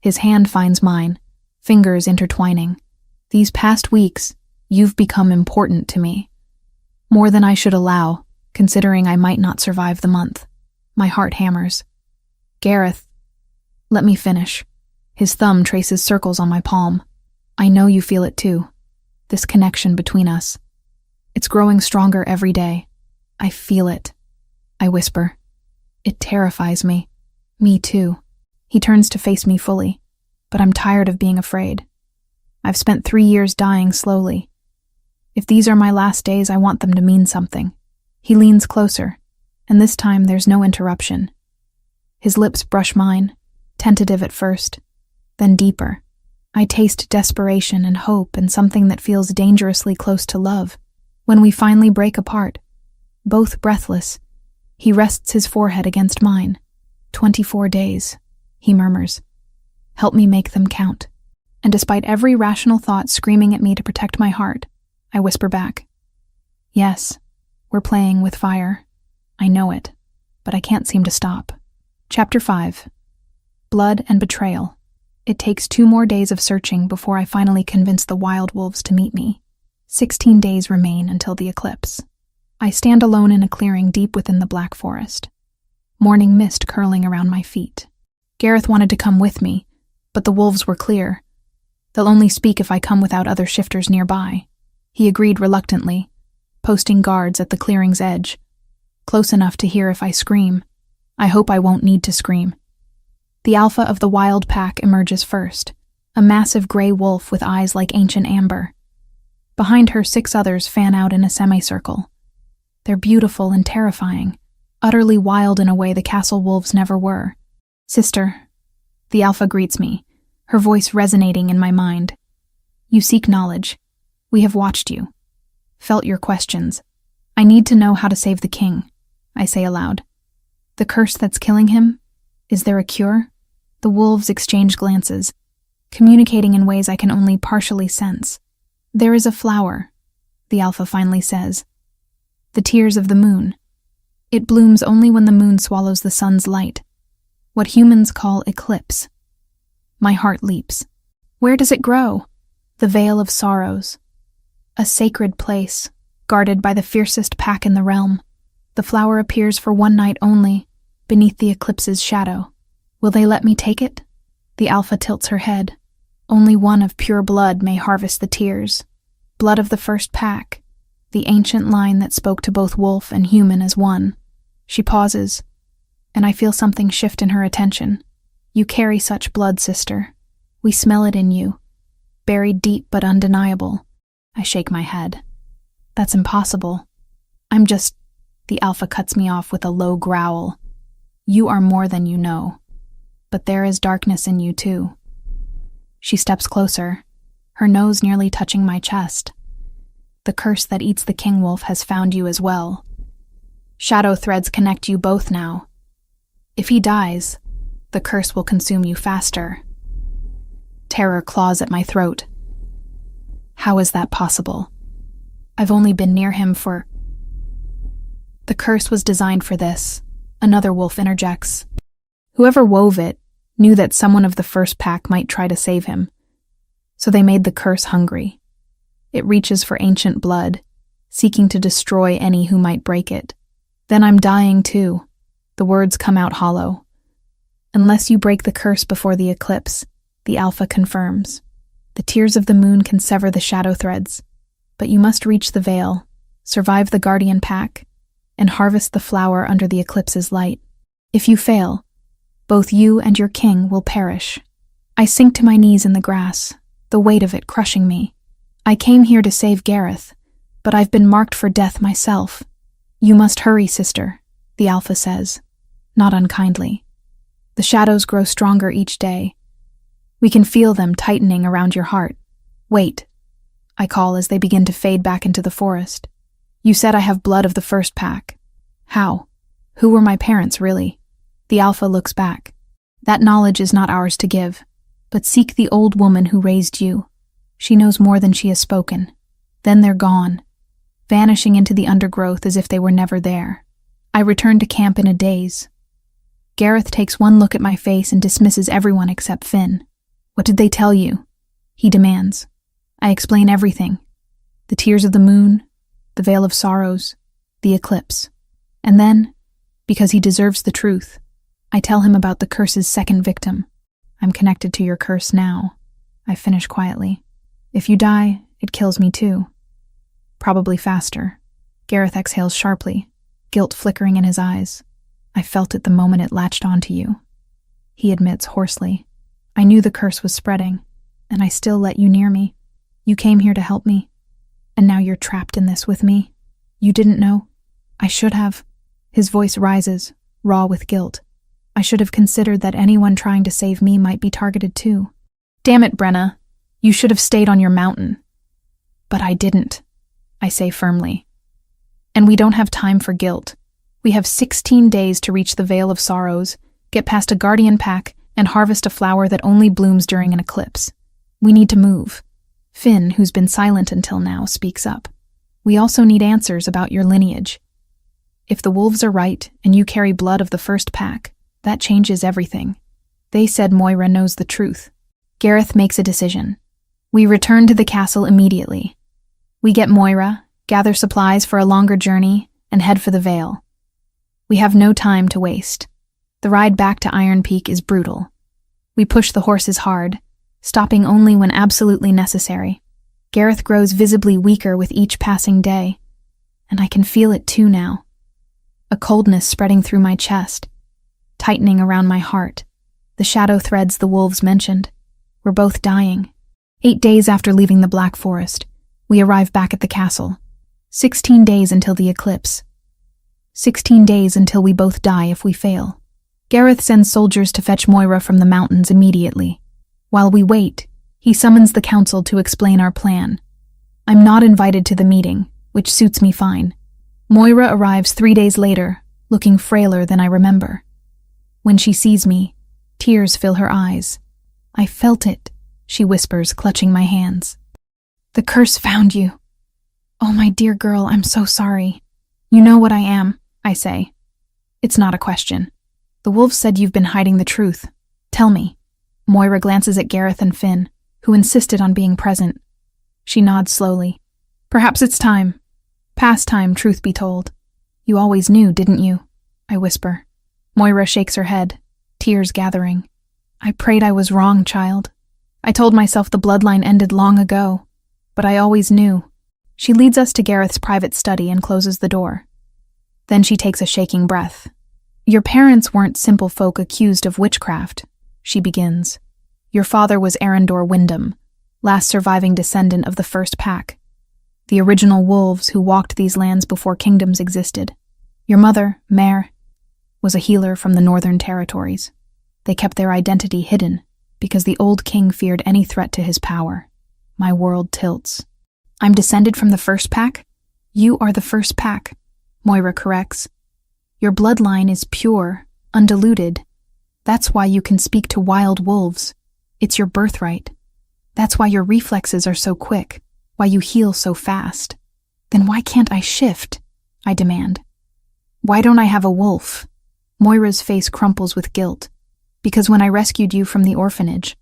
His hand finds mine, fingers intertwining. "These past weeks, you've become important to me. More than I should allow, considering I might not survive the month." My heart hammers. "Gareth, let me finish." His thumb traces circles on my palm. "I know you feel it too. This connection between us. It's growing stronger every day. I feel it." I whisper. "It terrifies me." "Me too." He turns to face me fully, but I'm tired of being afraid. I've spent 3 years dying slowly. If these are my last days, I want them to mean something. He leans closer, and this time there's no interruption. His lips brush mine, tentative at first, then deeper. I taste desperation and hope and something that feels dangerously close to love. When we finally break apart, both breathless, he rests his forehead against mine. 24 days, he murmurs. "Help me make them count." And despite every rational thought screaming at me to protect my heart, I whisper back, "Yes, we're playing with fire. I know it, but I can't seem to stop." Chapter 5. Blood and Betrayal. It takes 2 more days of searching before I finally convince the wild wolves to meet me. 16 days remain until the eclipse. I stand alone in a clearing deep within the Black Forest. Morning mist curling around my feet. Gareth wanted to come with me, but the wolves were clear. They'll only speak if I come without other shifters nearby. He agreed reluctantly, posting guards at the clearing's edge, close enough to hear if I scream. I hope I won't need to scream. The alpha of the wild pack emerges first, a massive gray wolf with eyes like ancient amber. Behind her, 6 others fan out in a semicircle. They're beautiful and terrifying, utterly wild in a way the castle wolves never were. "Sister," the alpha greets me, her voice resonating in my mind. "You seek knowledge. We have watched you, felt your questions. I need to know how to save the king," I say aloud. "The curse that's killing him? Is there a cure?" The wolves exchange glances, communicating in ways I can only partially sense. "There is a flower," the alpha finally says. "The tears of the moon. It blooms only when the moon swallows the sun's light. What humans call eclipse." My heart leaps. "Where does it grow?" "The Vale of Sorrows. A sacred place, guarded by the fiercest pack in the realm. The flower appears for 1 night only, beneath the eclipse's shadow. Will they let me take it?" The alpha tilts her head. "Only one of pure blood may harvest the tears. Blood of the first pack, the ancient line that spoke to both wolf and human as one." She pauses, and I feel something shift in her attention. "You carry such blood, sister. We smell it in you. Buried deep but undeniable." I shake my head. "That's impossible. I'm just—" The alpha cuts me off with a low growl. "You are more than you know. But there is darkness in you too." She steps closer, her nose nearly touching my chest. "The curse that eats the king wolf has found you as well. Shadow threads connect you both now. If he dies, the curse will consume you faster." Terror claws at my throat. How is that possible? I've only been near him for... The curse was designed for this, another wolf interjects. Whoever wove it knew that someone of the first pack might try to save him, so they made the curse hungry. It reaches for ancient blood, seeking to destroy any who might break it. Then I'm dying too. The words come out hollow. Unless you break the curse before the eclipse, the Alpha confirms. The tears of the moon can sever the shadow threads, but you must reach the veil, survive the guardian pack, and harvest the flower under the eclipse's light. If you fail, both you and your king will perish. I sink to my knees in the grass, the weight of it crushing me. I came here to save Gareth, but I've been marked for death myself. You must hurry, sister, the Alpha says, not unkindly. The shadows grow stronger each day. We can feel them tightening around your heart. Wait, I call as they begin to fade back into the forest. You said I have blood of the first pack. How? Who were my parents, really? The Alpha looks back. That knowledge is not ours to give, but seek the old woman who raised you. She knows more than she has spoken. Then they're gone, vanishing into the undergrowth as if they were never there. I return to camp in a daze. Gareth takes one look at my face and dismisses everyone except Finn. What did they tell you? He demands. I explain everything. The tears of the moon, the veil of sorrows, the eclipse. And then, because he deserves the truth, I tell him about the curse's second victim. I'm connected to your curse now. I finish quietly. If you die, it kills me too. Probably faster. Gareth exhales sharply, guilt flickering in his eyes. I felt it the moment it latched onto you. He admits hoarsely. I knew the curse was spreading, and I still let you near me. You came here to help me, and now you're trapped in this with me. You didn't know. I should have. His voice rises, raw with guilt. I should have considered that anyone trying to save me might be targeted too. Damn it, Brenna. You should have stayed on your mountain. But I didn't, I say firmly. And we don't have time for guilt. We have 16 days to reach the Veil of Sorrows, get past a guardian pack, and harvest a flower that only blooms during an eclipse. We need to move. Finn, who's been silent until now, speaks up. We also need answers about your lineage. If the wolves are right and you carry blood of the first pack, that changes everything. They said Moira knows the truth. Gareth makes a decision. We return to the castle immediately. We get Moira, gather supplies for a longer journey, and head for the Vale. We have no time to waste. The ride back to Iron Peak is brutal. We push the horses hard, stopping only when absolutely necessary. Gareth grows visibly weaker with each passing day, and I can feel it too now. A coldness spreading through my chest, tightening around my heart. The shadow threads the wolves mentioned. We're both dying. 8 days after leaving the Black Forest, we arrive back at the castle. 16 days until the eclipse. 16 days until we both die if we fail. Gareth sends soldiers to fetch Moira from the mountains immediately. While we wait, he summons the council to explain our plan. I'm not invited to the meeting, which suits me fine. Moira arrives 3 days later, looking frailer than I remember. When she sees me, tears fill her eyes. I felt it, she whispers, clutching my hands. The curse found you. Oh, my dear girl, I'm so sorry. You know what I am, I say. It's not a question. The wolves said you've been hiding the truth. Tell me. Moira glances at Gareth and Finn, who insisted on being present. She nods slowly. Perhaps it's time. Past time, truth be told. You always knew, didn't you? I whisper. Moira shakes her head, tears gathering. I prayed I was wrong, child. I told myself the bloodline ended long ago, but I always knew. She leads us to Gareth's private study and closes the door. Then she takes a shaking breath. Your parents weren't simple folk accused of witchcraft, she begins. Your father was Arendor Wyndham, last surviving descendant of the first pack, the original wolves who walked these lands before kingdoms existed. Your mother, Mare, was a healer from the Northern Territories. They kept their identity hidden because the old king feared any threat to his power. My world tilts. I'm descended from the first pack? You are the first pack, Moira corrects. Your bloodline is pure, undiluted. That's why you can speak to wild wolves. It's your birthright. That's why your reflexes are so quick, why you heal so fast. Then why can't I shift? I demand. Why don't I have a wolf? Moira's face crumples with guilt. Because when I rescued you from the orphanage,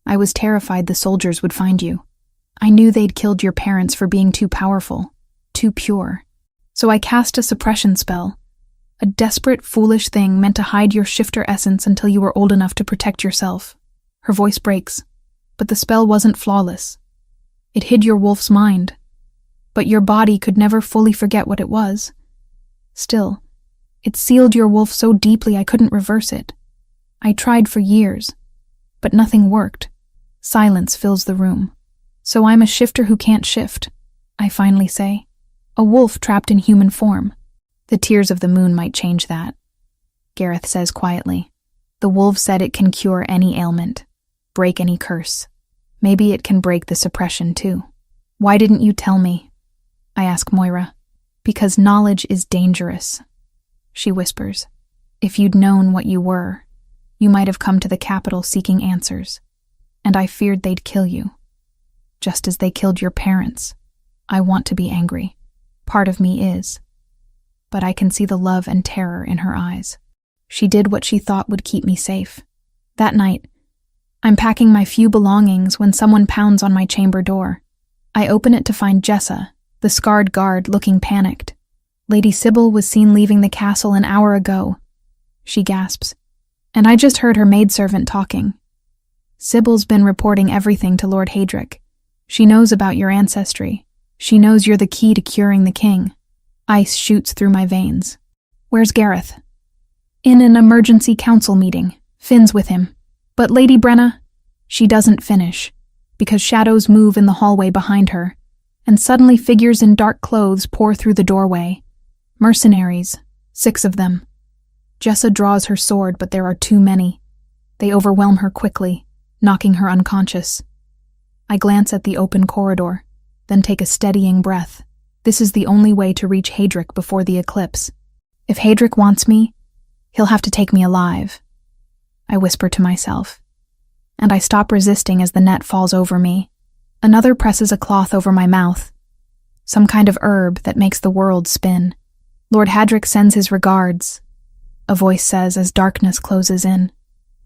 I was terrified the soldiers would find you. I knew they'd killed your parents for being too powerful, too pure. So I cast a suppression spell, a desperate, foolish thing meant to hide your shifter essence until you were old enough to protect yourself. Her voice breaks, but the spell wasn't flawless. It hid your wolf's mind, but your body could never fully forget what it was. Still, it sealed your wolf so deeply I couldn't reverse it. I tried for years, but nothing worked. Silence fills the room. So I'm a shifter who can't shift, I finally say. A wolf trapped in human form. The tears of the moon might change that, Gareth says quietly. The wolf said it can cure any ailment, break any curse. Maybe it can break the suppression too. Why didn't you tell me? I ask Moira. Because knowledge is dangerous, she whispers. If you'd known what you were, you might have come to the capital seeking answers. And I feared they'd kill you. Just as they killed your parents. I want to be angry. Part of me is. But I can see the love and terror in her eyes. She did what she thought would keep me safe. That night, I'm packing my few belongings when someone pounds on my chamber door. I open it to find Jessa, the scarred guard, looking panicked. Lady Sybil was seen leaving the castle an hour ago, she gasps. And I just heard her maidservant talking. Sybil's been reporting everything to Lord Hadrick. She knows about your ancestry. She knows you're the key to curing the king. Ice shoots through my veins. Where's Gareth? In an emergency council meeting. Finn's with him. But Lady Brenna? She doesn't finish, because shadows move in the hallway behind her, and suddenly figures in dark clothes pour through the doorway. Mercenaries, 6 of them. Jessa draws her sword, but there are too many. They overwhelm her quickly, knocking her unconscious. I glance at the open corridor, then take a steadying breath. This is the only way to reach Hadrick before the eclipse. If Hadrick wants me, he'll have to take me alive, I whisper to myself. And I stop resisting as the net falls over me. Another presses a cloth over my mouth. Some kind of herb that makes the world spin. Lord Hadrick sends his regards, a voice says as darkness closes in.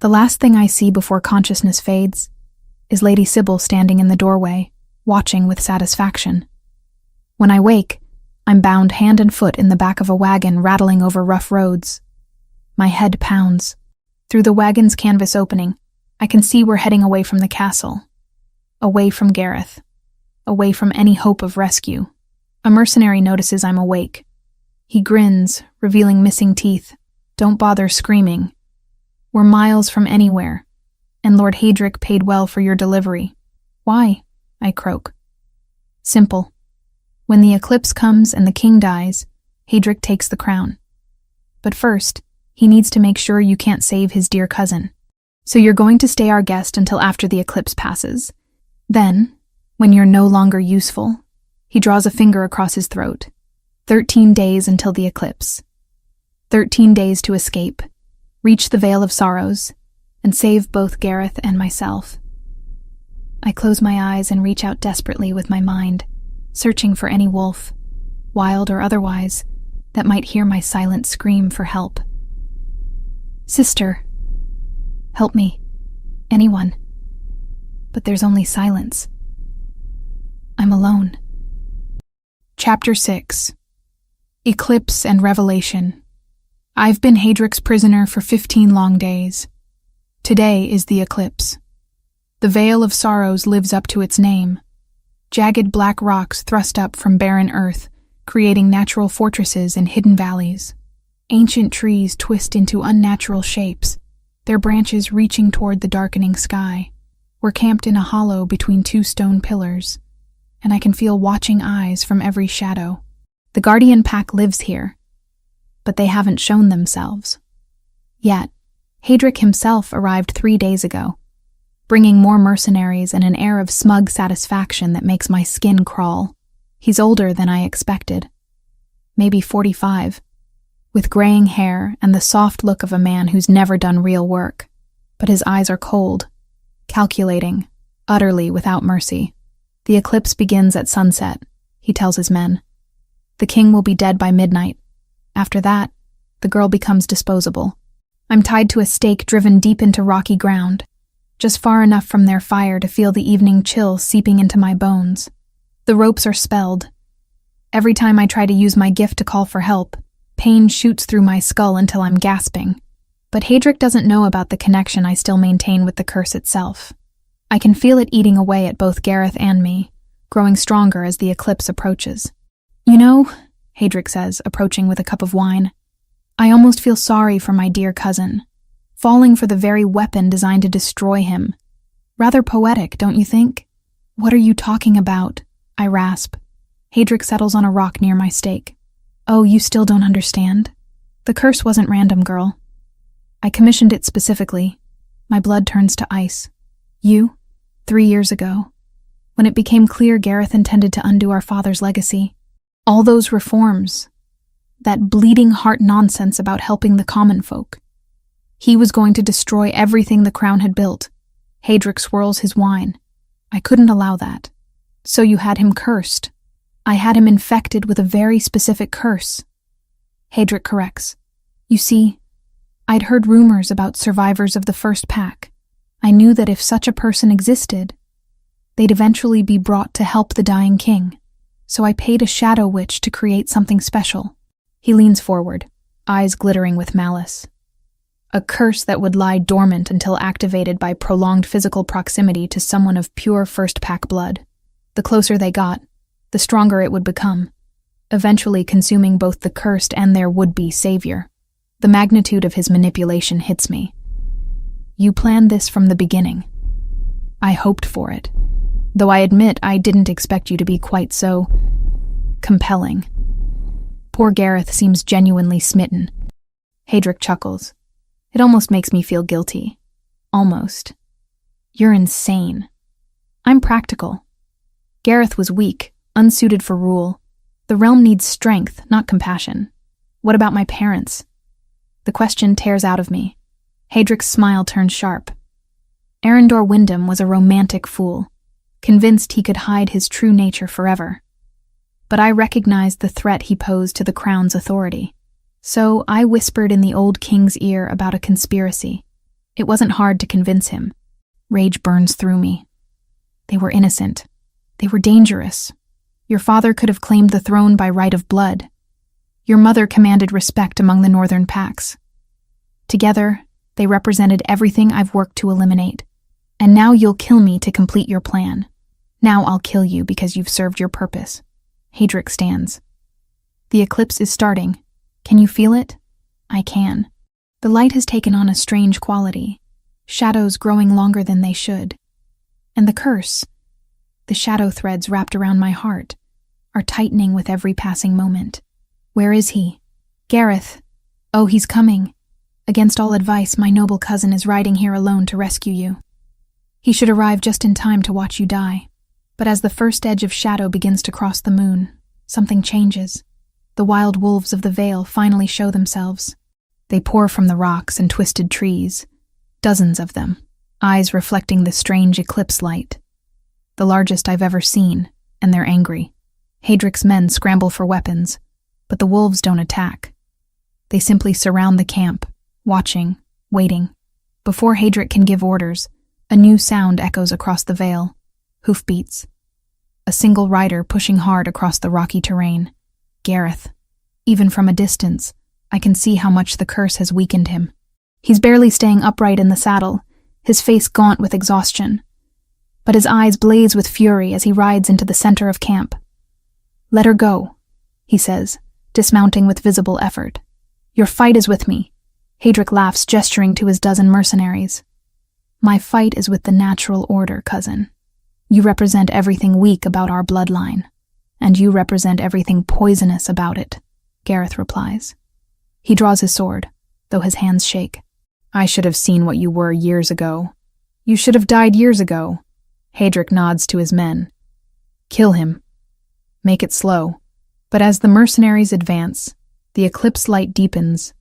The last thing I see before consciousness fades is Lady Sybil standing in the doorway, watching with satisfaction. When I wake, I'm bound hand and foot in the back of a wagon rattling over rough roads. My head pounds. Through the wagon's canvas opening, I can see we're heading away from the castle. Away from Gareth. Away from any hope of rescue. A mercenary notices I'm awake. He grins, revealing missing teeth. Don't bother screaming. We're miles from anywhere, and Lord Hadrick paid well for your delivery. Why? I croak. Simple. When the eclipse comes and the king dies, Hadrick takes the crown. But first, he needs to make sure you can't save his dear cousin. So you're going to stay our guest until after the eclipse passes. Then, when you're no longer useful, he draws a finger across his throat. 13 days until the eclipse. 13 days to escape, reach the Vale of Sorrows, and save both Gareth and myself. I close my eyes and reach out desperately with my mind, searching for any wolf, wild or otherwise, that might hear my silent scream for help. Sister, help me. Anyone. But there's only silence. I'm alone. Chapter 6. Eclipse and Revelation. I've been Hadrick's prisoner for 15 long days. Today is the eclipse. The Vale of Sorrows lives up to its name. Jagged black rocks thrust up from barren earth, creating natural fortresses and hidden valleys. Ancient trees twist into unnatural shapes, their branches reaching toward the darkening sky. We're camped in a hollow between 2 stone pillars, and I can feel watching eyes from every shadow. The Guardian Pack lives here, but they haven't shown themselves. Yet, Hadrick himself arrived 3 days ago, bringing more mercenaries and an air of smug satisfaction that makes my skin crawl. He's older than I expected, maybe 45, with graying hair and the soft look of a man who's never done real work, but his eyes are cold, calculating, utterly without mercy. The eclipse begins at sunset, he tells his men. The king will be dead by midnight. After that, The girl becomes disposable. I'm tied to a stake driven deep into rocky ground, just far enough from their fire to feel the evening chill seeping into my bones. The ropes are spelled. Every time I try to use my gift to call for help, pain shoots through my skull until I'm gasping. But Haedric doesn't know about the connection I still maintain with the curse itself. I can feel it eating away at both Gareth and me, growing stronger as the eclipse approaches. You know, Haedric says, approaching with a cup of wine, I almost feel sorry for my dear cousin, falling for the very weapon designed to destroy him. Rather poetic, don't you think? What are you talking about? I rasp. Haedric settles on a rock near my stake. Oh, you still don't understand? The curse wasn't random, girl. I commissioned it specifically. My blood turns to ice. 3 years ago, when it became clear Gareth intended to undo our father's legacy. All those reforms, that bleeding heart nonsense about helping the common folk. He was going to destroy everything the crown had built. Haedric swirls his wine. I couldn't allow that. So you had him cursed. I had him infected with a very specific curse. Haedric corrects. You see, I'd heard rumors about survivors of the First Pack. I knew that if such a person existed, they'd eventually be brought to help the dying king. So I paid a shadow witch to create something special. He leans forward, eyes glittering with malice. A curse that would lie dormant until activated by prolonged physical proximity to someone of pure First Pack blood. The closer they got, the stronger it would become, eventually consuming both the cursed and their would-be savior. The magnitude of his manipulation hits me. You planned this from the beginning. I hoped for it, though I admit I didn't expect you to be quite so compelling. Poor Gareth seems genuinely smitten. Haedric chuckles. It almost makes me feel guilty. Almost. You're insane. I'm practical. Gareth was weak, unsuited for rule. The realm needs strength, not compassion. What about my parents? The question tears out of me. Haedric's smile turns sharp. Arendor Wyndham was a romantic fool, convinced he could hide his true nature forever. But I recognized the threat he posed to the crown's authority. So I whispered in the old king's ear about a conspiracy. It wasn't hard to convince him. Rage burns through me. They were innocent. They were dangerous. Your father could have claimed the throne by right of blood. Your mother commanded respect among the northern packs. Together, they represented everything I've worked to eliminate. And now you'll kill me to complete your plan. Now I'll kill you because you've served your purpose. Haedric stands. The eclipse is starting. Can you feel it? I can. The light has taken on a strange quality, shadows growing longer than they should. And the curse, the shadow threads wrapped around my heart, are tightening with every passing moment. Where is he? Gareth. Oh, he's coming. Against all advice, my noble cousin is riding here alone to rescue you. He should arrive just in time to watch you die. But as the first edge of shadow begins to cross the moon, something changes. The wild wolves of the Vale finally show themselves. They pour from the rocks and twisted trees, dozens of them, eyes reflecting the strange eclipse light. The largest I've ever seen, and they're angry. Haedric's men scramble for weapons, but the wolves don't attack. They simply surround the camp, watching, waiting. Before Haedric can give orders, a new sound echoes across the Vale. Hoofbeats. A single rider pushing hard across the rocky terrain. Gareth. Even from a distance, I can see how much the curse has weakened him. He's barely staying upright in the saddle, his face gaunt with exhaustion. But his eyes blaze with fury as he rides into the center of camp. Let her go, he says, dismounting with visible effort. Your fight is with me. Haedric laughs, gesturing to his dozen mercenaries. My fight is with the natural order, cousin. You represent everything weak about our bloodline, and you represent everything poisonous about it, Gareth replies. He draws his sword, though his hands shake. I should have seen what you were years ago. You should have died years ago. Haedric nods to his men. Kill him. Make it slow. But as the mercenaries advance, the eclipse light deepens,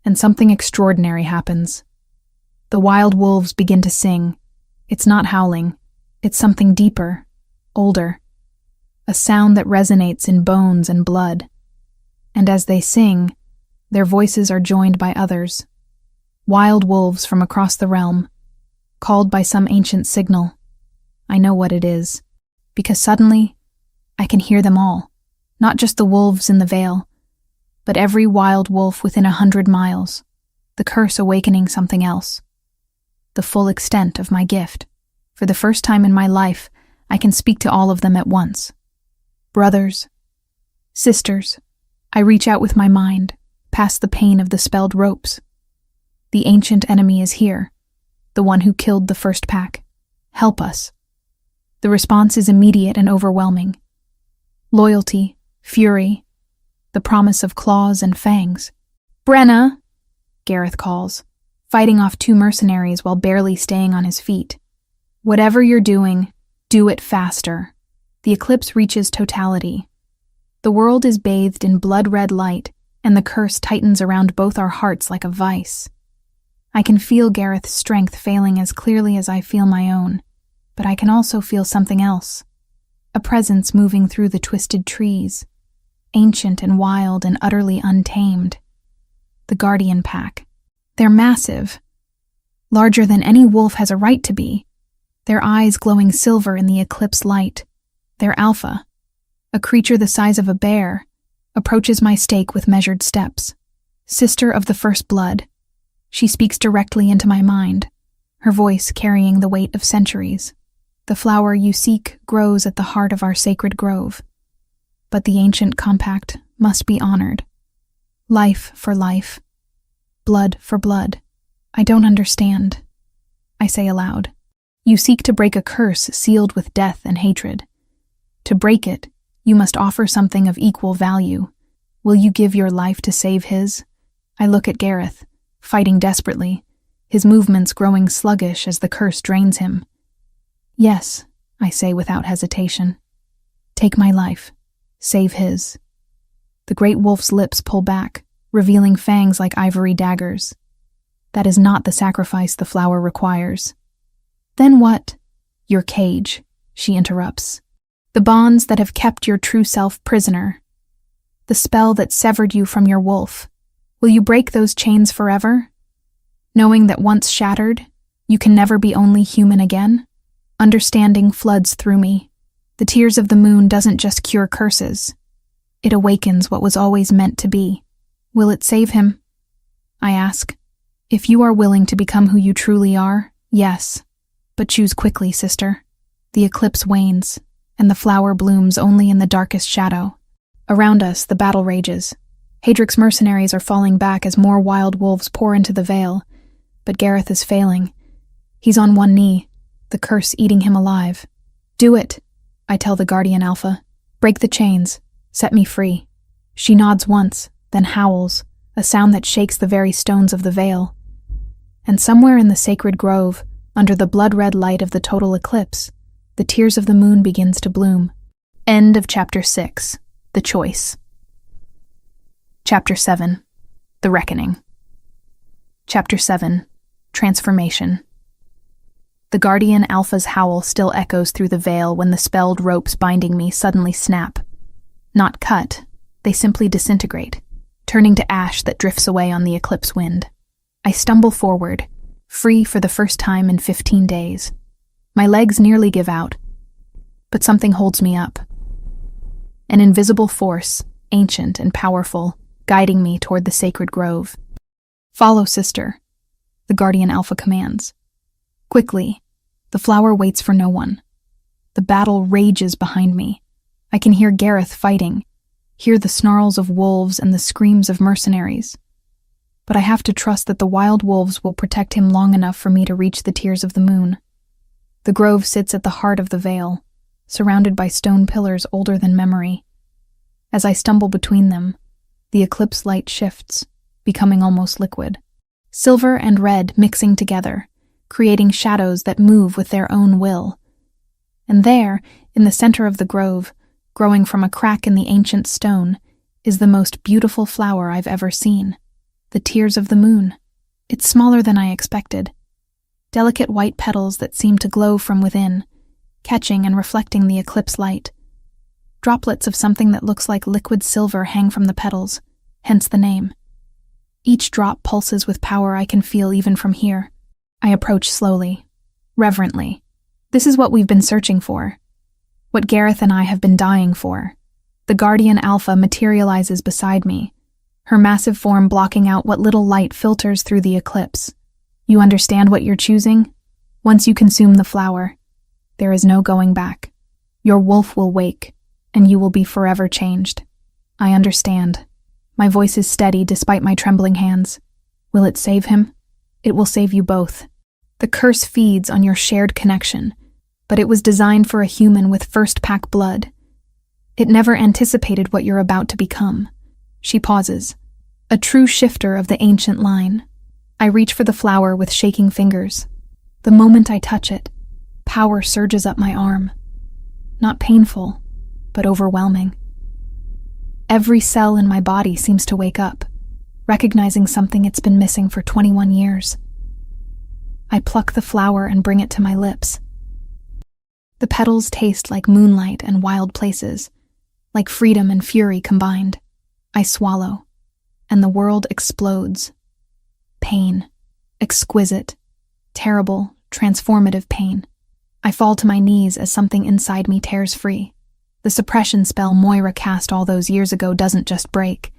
and something extraordinary happens. The wild wolves begin to sing. It's not howling. It's something deeper, older. A sound that resonates in bones and blood. And as they sing, Their voices are joined by others. Wild wolves from across the realm, called by some ancient signal. I know what it is, because suddenly I can hear them all, not just the wolves in the vale, but every wild wolf within 100 miles, the curse awakening something else. The full extent of my gift. For the first time in my life, I can speak to all of them at once. Brothers, sisters, I reach out with my mind, past the pain of the spelled ropes. The ancient enemy is here, the one who killed the first pack. Help us. The response is immediate and overwhelming. Loyalty, fury, the promise of claws and fangs. Brenna, Gareth calls, fighting off 2 mercenaries while barely staying on his feet. Whatever you're doing, do it faster. The eclipse reaches totality. The world is bathed in blood-red light, and the curse tightens around both our hearts like a vice. I can feel Gareth's strength failing as clearly as I feel my own, but I can also feel something else. A presence moving through the twisted trees, ancient and wild and utterly untamed. The Guardian Pack. They're massive, larger than any wolf has a right to be, their eyes glowing silver in the eclipse light. Their Alpha, a creature the size of a bear, approaches my stake with measured steps. Sister of the first blood. She speaks directly into my mind, her voice carrying the weight of centuries. The flower you seek grows at the heart of our sacred grove. But the ancient compact must be honored. Life for life. Blood for blood. I don't understand. I say aloud. You seek to break a curse sealed with death and hatred. To break it, you must offer something of equal value. Will you give your life to save his? I look at Gareth, fighting desperately, his movements growing sluggish as the curse drains him. Yes, I say without hesitation. Take my life. Save his. The great wolf's lips pull back, revealing fangs like ivory daggers. That is not the sacrifice the flower requires. Then what? Your cage, she interrupts. The bonds that have kept your true self prisoner. The spell that severed you from your wolf. Will you break those chains forever? Knowing that once shattered, you can never be only human again? Understanding floods through me. The tears of the moon doesn't just cure curses. It awakens what was always meant to be. Will it save him? I ask. If you are willing to become who you truly are, yes. But choose quickly, sister. The eclipse wanes, and the flower blooms only in the darkest shadow. Around us, the battle rages. Hadric's mercenaries are falling back as more wild wolves pour into the vale, but Gareth is failing. He's on one knee, the curse eating him alive. Do it, I tell the Guardian Alpha. Break the chains. Set me free. She nods once, then howls, a sound that shakes the very stones of the vale. And somewhere in the sacred grove, under the blood-red light of the total eclipse, the tears of the moon begins to bloom. End of Chapter 6. The Choice. Chapter 7. The Reckoning. Chapter 7. Transformation. The Guardian Alpha's howl still echoes through the vale when the spelled ropes binding me suddenly snap. Not cut, they simply disintegrate, turning to ash that drifts away on the eclipse wind. I stumble forward, free for the first time in 15 days. My legs nearly give out, but something holds me up. An invisible force, ancient and powerful, guiding me toward the sacred grove. Follow, sister, the Guardian Alpha commands. Quickly, the flower waits for no one. The battle rages behind me. I can hear Gareth fighting, hear the snarls of wolves and the screams of mercenaries. But I have to trust that the wild wolves will protect him long enough for me to reach the tears of the moon. The grove sits at the heart of the vale, surrounded by stone pillars older than memory. As I stumble between them, the eclipse light shifts, becoming almost liquid. Silver and red mixing together, creating shadows that move with their own will. And there, in the center of the grove, growing from a crack in the ancient stone, is the most beautiful flower I've ever seen. The tears of the moon. It's smaller than I expected. Delicate white petals that seem to glow from within, catching and reflecting the eclipse light. Droplets of something that looks like liquid silver hang from the petals, hence the name. Each drop pulses with power I can feel even from here. I approach slowly, reverently. This is what we've been searching for. What Gareth and I have been dying for. The Guardian Alpha materializes beside me, her massive form blocking out what little light filters through the eclipse. You understand what you're choosing? Once you consume the flower, there is no going back. Your wolf will wake, and you will be forever changed. I understand. My voice is steady despite my trembling hands. Will it save him? It will save you both. The curse feeds on your shared connection, but it was designed for a human with first-pack blood. It never anticipated what you're about to become. She pauses. A true shifter of the ancient line. I reach for the flower with shaking fingers. The moment I touch it, power surges up my arm. Not painful, but overwhelming. Every cell in my body seems to wake up, recognizing something it's been missing for 21 years. I pluck the flower and bring it to my lips. The petals taste like moonlight and wild places, like freedom and fury combined. I swallow, and the world explodes. Pain. Exquisite. Terrible, transformative pain. I fall to my knees as something inside me tears free. The suppression spell Moira cast all those years ago doesn't just break.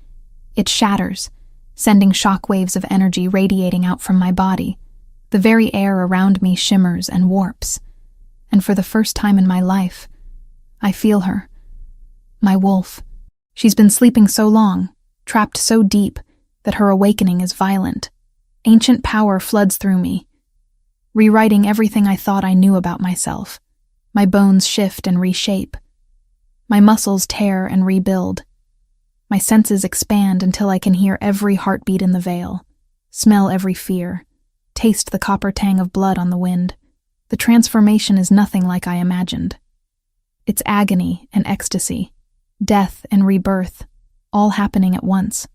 It shatters, sending shockwaves of energy radiating out from my body. The very air around me shimmers and warps. And for the first time in my life, I feel her. My wolf. She's been sleeping so long, trapped so deep, that her awakening is violent. Ancient power floods through me, rewriting everything I thought I knew about myself. My bones shift and reshape. My muscles tear and rebuild. My senses expand until I can hear every heartbeat in the veil, smell every fear, taste the copper tang of blood on the wind. The transformation is nothing like I imagined. It's agony and ecstasy, death and rebirth, all happening at once.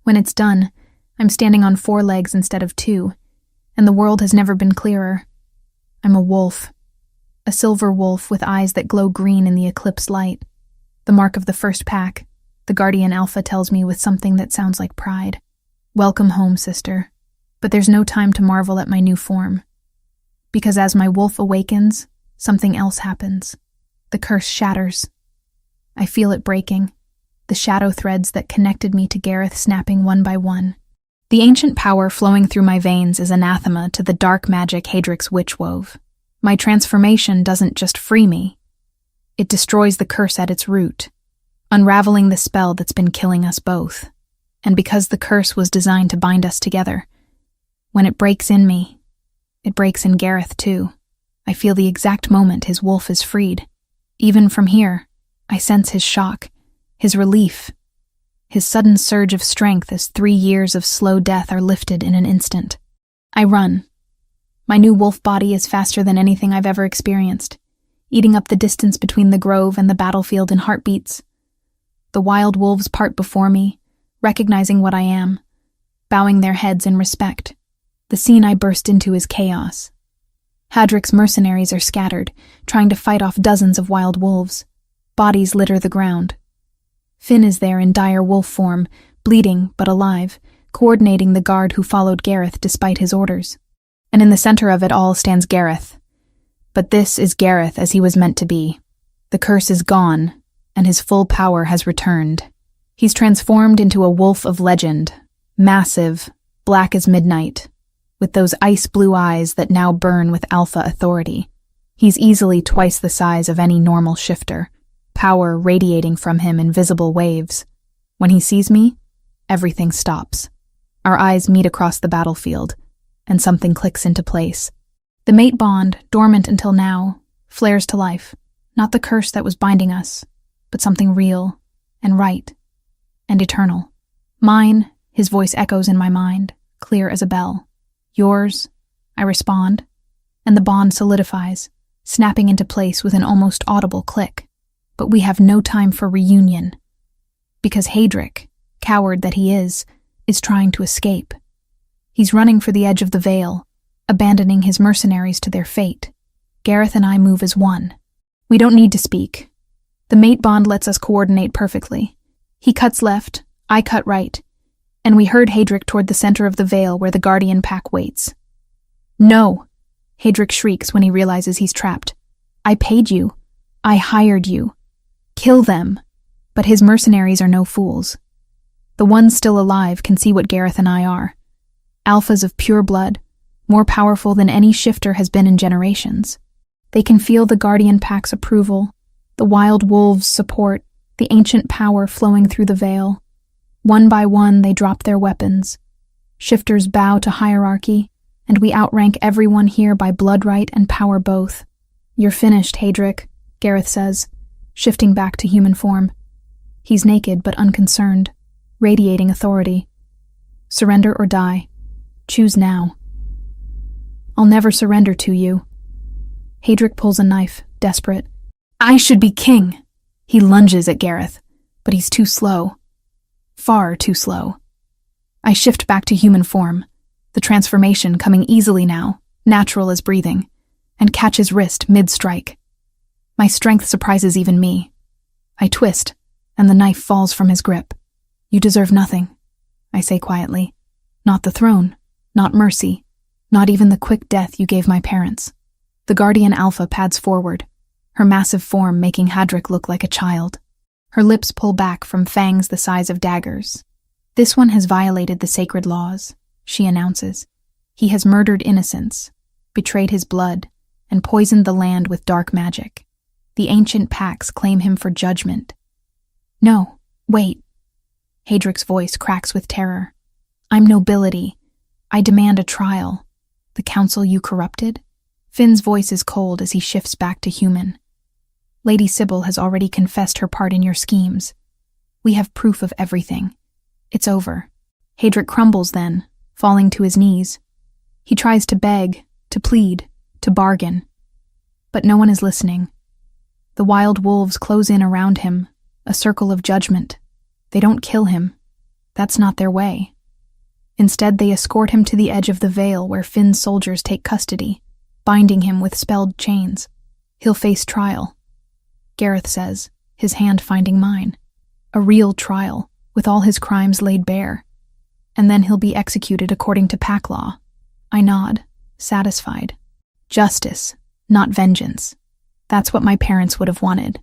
When it's done, I'm standing on 4 legs instead of 2, and the world has never been clearer. I'm a wolf. A silver wolf with eyes that glow green in the eclipse light. The mark of the first pack, the Guardian Alpha tells me with something that sounds like pride. Welcome home, sister. But there's no time to marvel at my new form. Because as my wolf awakens, something else happens. The curse shatters. I feel it breaking, the shadow threads that connected me to Gareth snapping one by one. The ancient power flowing through my veins is anathema to the dark magic Haedric's witch wove. My transformation doesn't just free me. It destroys the curse at its root, unraveling the spell that's been killing us both. And because the curse was designed to bind us together, when it breaks in me, it breaks in Gareth too. I feel the exact moment his wolf is freed. Even from here, I sense his shock, his relief, his sudden surge of strength as 3 years of slow death are lifted in an instant. I run. My new wolf body is faster than anything I've ever experienced, eating up the distance between the grove and the battlefield in heartbeats. The wild wolves part before me, recognizing what I am, bowing their heads in respect. The scene I burst into is chaos. Haedric's mercenaries are scattered, trying to fight off dozens of wild wolves. Bodies litter the ground. Finn is there in dire wolf form, bleeding but alive, coordinating the guard who followed Gareth despite his orders. And in the center of it all stands Gareth. But this is Gareth as he was meant to be. The curse is gone, and his full power has returned. He's transformed into a wolf of legend, massive, black as midnight, with those ice-blue eyes that now burn with alpha authority. He's easily twice the size of any normal shifter, power radiating from him in visible waves. When he sees me, everything stops. Our eyes meet across the battlefield, and something clicks into place. The mate bond, dormant until now, flares to life. Not the curse that was binding us, but something real, and right, and eternal. Mine, his voice echoes in my mind, clear as a bell. Yours, I respond, and the bond solidifies, snapping into place with an almost audible click. But we have no time for reunion, because Haedric, coward that he is trying to escape. He's running for the edge of the Vale, abandoning his mercenaries to their fate. Gareth and I move as one. We don't need to speak. The mate bond lets us coordinate perfectly. He cuts left, I cut right, and we herd Haedric toward the center of the Vale where the Guardian pack waits. No! Haedric shrieks when he realizes he's trapped. I paid you. I hired you. Kill them. But his mercenaries are no fools. The ones still alive can see what Gareth and I are. Alphas of pure blood, more powerful than any shifter has been in generations. They can feel the Guardian pack's approval, the wild wolves' support, the ancient power flowing through the Vale. One by one, they drop their weapons. Shifters bow to hierarchy, and we outrank everyone here by blood right and power both. You're finished, Haedric, Gareth says, shifting back to human form. He's naked but unconcerned, radiating authority. Surrender or die. Choose now. I'll never surrender to you. Haedric pulls a knife, desperate. I should be king. He lunges at Gareth, but he's too slow. Far too slow. I shift back to human form, the transformation coming easily now, natural as breathing, and catch his wrist mid-strike. My strength surprises even me. I twist, and the knife falls from his grip. You deserve nothing, I say quietly. Not the throne, not mercy, not even the quick death you gave my parents. The Guardian Alpha pads forward, her massive form making Haedric look like a child. Her lips pull back from fangs the size of daggers. This one has violated the sacred laws, she announces. He has murdered innocents, betrayed his blood, and poisoned the land with dark magic. The ancient packs claim him for judgment. No, wait. Haedric's voice cracks with terror. I'm nobility. I demand a trial. The council you corrupted? Finn's voice is cold as he shifts back to human. Lady Sybil has already confessed her part in your schemes. We have proof of everything. It's over. Haedric crumbles then, falling to his knees. He tries to beg, to plead, to bargain. But no one is listening. The wild wolves close in around him, a circle of judgment. They don't kill him. That's not their way. Instead, they escort him to the edge of the Vale where Finn's soldiers take custody, binding him with spelled chains. He'll face trial. Gareth says, his hand finding mine. A real trial, with all his crimes laid bare. And then he'll be executed according to pack law. I nod, satisfied. Justice, not vengeance. That's what my parents would have wanted.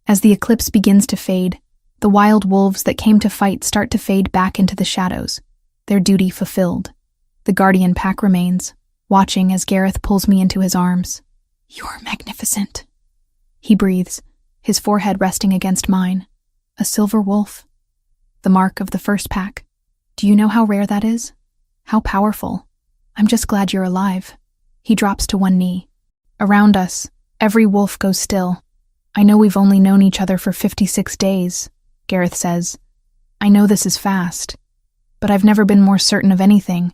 As the eclipse begins to fade, the wild wolves that came to fight start to fade back into the shadows, their duty fulfilled. The Guardian pack remains, watching as Gareth pulls me into his arms. You're magnificent, he breathes, his forehead resting against mine. A silver wolf. The mark of the first pack. Do you know how rare that is? How powerful? I'm just glad you're alive. He drops to one knee. Around us, every wolf goes still. I know we've only known each other for 56 days, Gareth says. I know this is fast, but I've never been more certain of anything.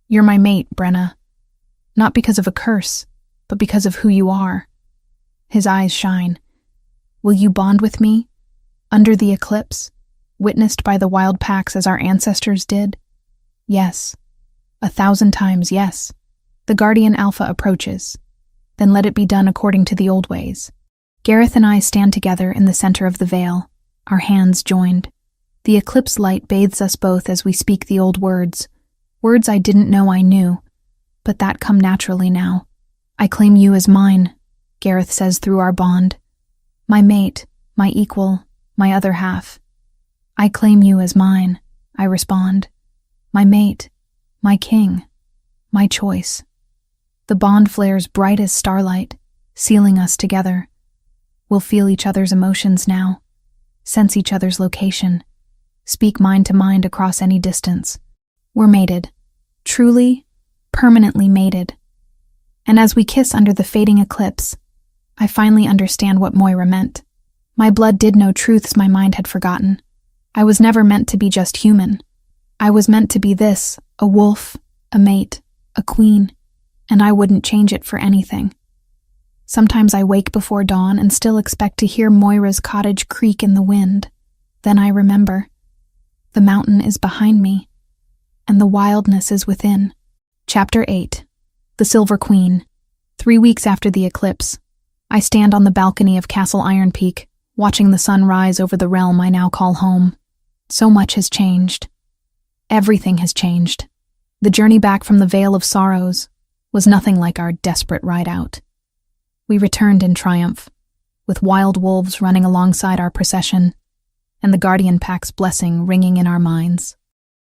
You're my mate, Brenna. Not because of a curse, but because of who you are. His eyes shine. Will you bond with me? Under the eclipse, witnessed by the wild packs as our ancestors did? Yes. 1,000 times yes. The Guardian Alpha approaches. Then let it be done according to the old ways. Gareth and I stand together in the center of the Vale, our hands joined. The eclipse light bathes us both as we speak the old words. Words I didn't know I knew, but that come naturally now. I claim you as mine, Gareth says through our bond. My mate, my equal, my other half. I claim you as mine, I respond. My mate, my king, my choice. The bond flares bright as starlight, sealing us together. We'll feel each other's emotions now, sense each other's location, speak mind to mind across any distance. We're mated, truly, permanently mated. And as we kiss under the fading eclipse, I finally understand what Moira meant. My blood did know truths my mind had forgotten. I was never meant to be just human. I was meant to be this, a wolf, a mate, a queen, and I wouldn't change it for anything. Sometimes I wake before dawn and still expect to hear Moira's cottage creak in the wind. Then I remember. The mountain is behind me, and the wildness is within. Chapter 8. The Silver Queen. 3 weeks after the eclipse, I stand on the balcony of Castle Iron Peak, watching the sun rise over the realm I now call home. So much has changed. Everything has changed. The journey back from the Vale of Sorrows was nothing like our desperate ride out. We returned in triumph, with wild wolves running alongside our procession, and the Guardian Pack's blessing ringing in our minds.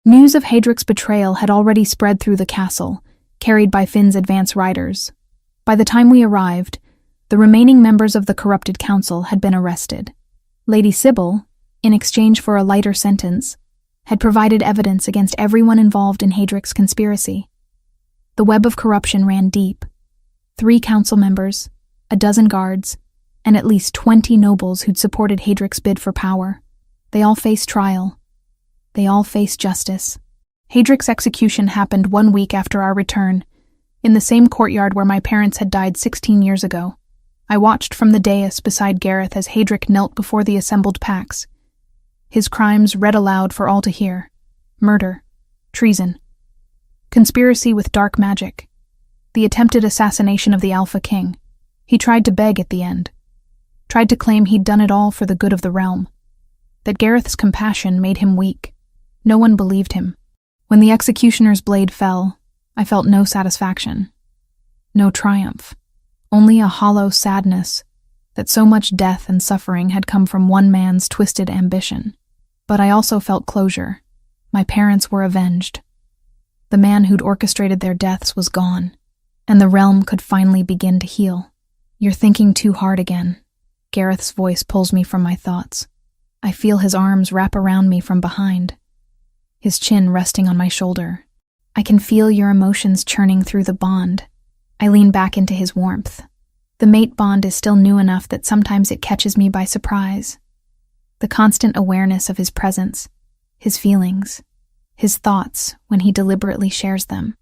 News of Haedric's betrayal had already spread through the castle, carried by Finn's advance riders. By the time we arrived, the remaining members of the corrupted council had been arrested. Lady Sybil, in exchange for a lighter sentence, had provided evidence against everyone involved in Haedric's conspiracy. The web of corruption ran deep. 3 council members, a dozen guards, and at least 20 nobles who'd supported Haedric's bid for power. They all faced trial. They all faced justice. Haedric's execution happened 1 week after our return, in the same courtyard where my parents had died 16 years ago. I watched from the dais beside Gareth as Haedric knelt before the assembled packs. His crimes read aloud for all to hear. Murder, treason, conspiracy with dark magic, the attempted assassination of the Alpha King. He tried to beg at the end, tried to claim he'd done it all for the good of the realm, that Gareth's compassion made him weak. No one believed him. When the executioner's blade fell, I felt no satisfaction, no triumph, only a hollow sadness that so much death and suffering had come from one man's twisted ambition. But I also felt closure. My parents were avenged. The man who'd orchestrated their deaths was gone, and the realm could finally begin to heal. You're thinking too hard again. Gareth's voice pulls me from my thoughts. I feel his arms wrap around me from behind, his chin resting on my shoulder. I can feel your emotions churning through the bond. I lean back into his warmth. The mate bond is still new enough that sometimes it catches me by surprise. The constant awareness of his presence, his feelings, his thoughts when he deliberately shares them.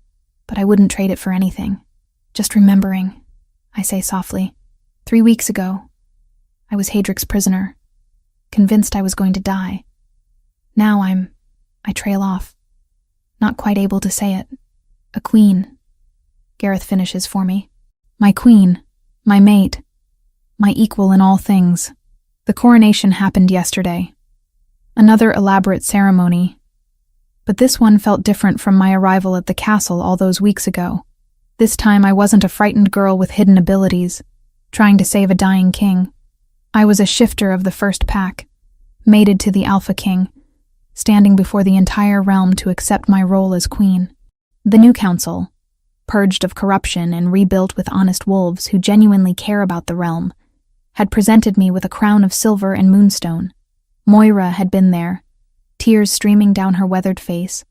But I wouldn't trade it for anything. Just remembering, I say softly. 3 weeks ago, I was Haedric's prisoner, convinced I was going to die. Now I trail off, not quite able to say it. A queen, Gareth finishes for me. My queen, my mate, my equal in all things. The coronation happened yesterday. Another elaborate ceremony, but this one felt different from my arrival at the castle all those weeks ago. This time I wasn't a frightened girl with hidden abilities, trying to save a dying king. I was a shifter of the first pack, mated to the Alpha King, standing before the entire realm to accept my role as queen. The new council, purged of corruption and rebuilt with honest wolves who genuinely care about the realm, had presented me with a crown of silver and moonstone. Moira had been there, tears streaming down her weathered face,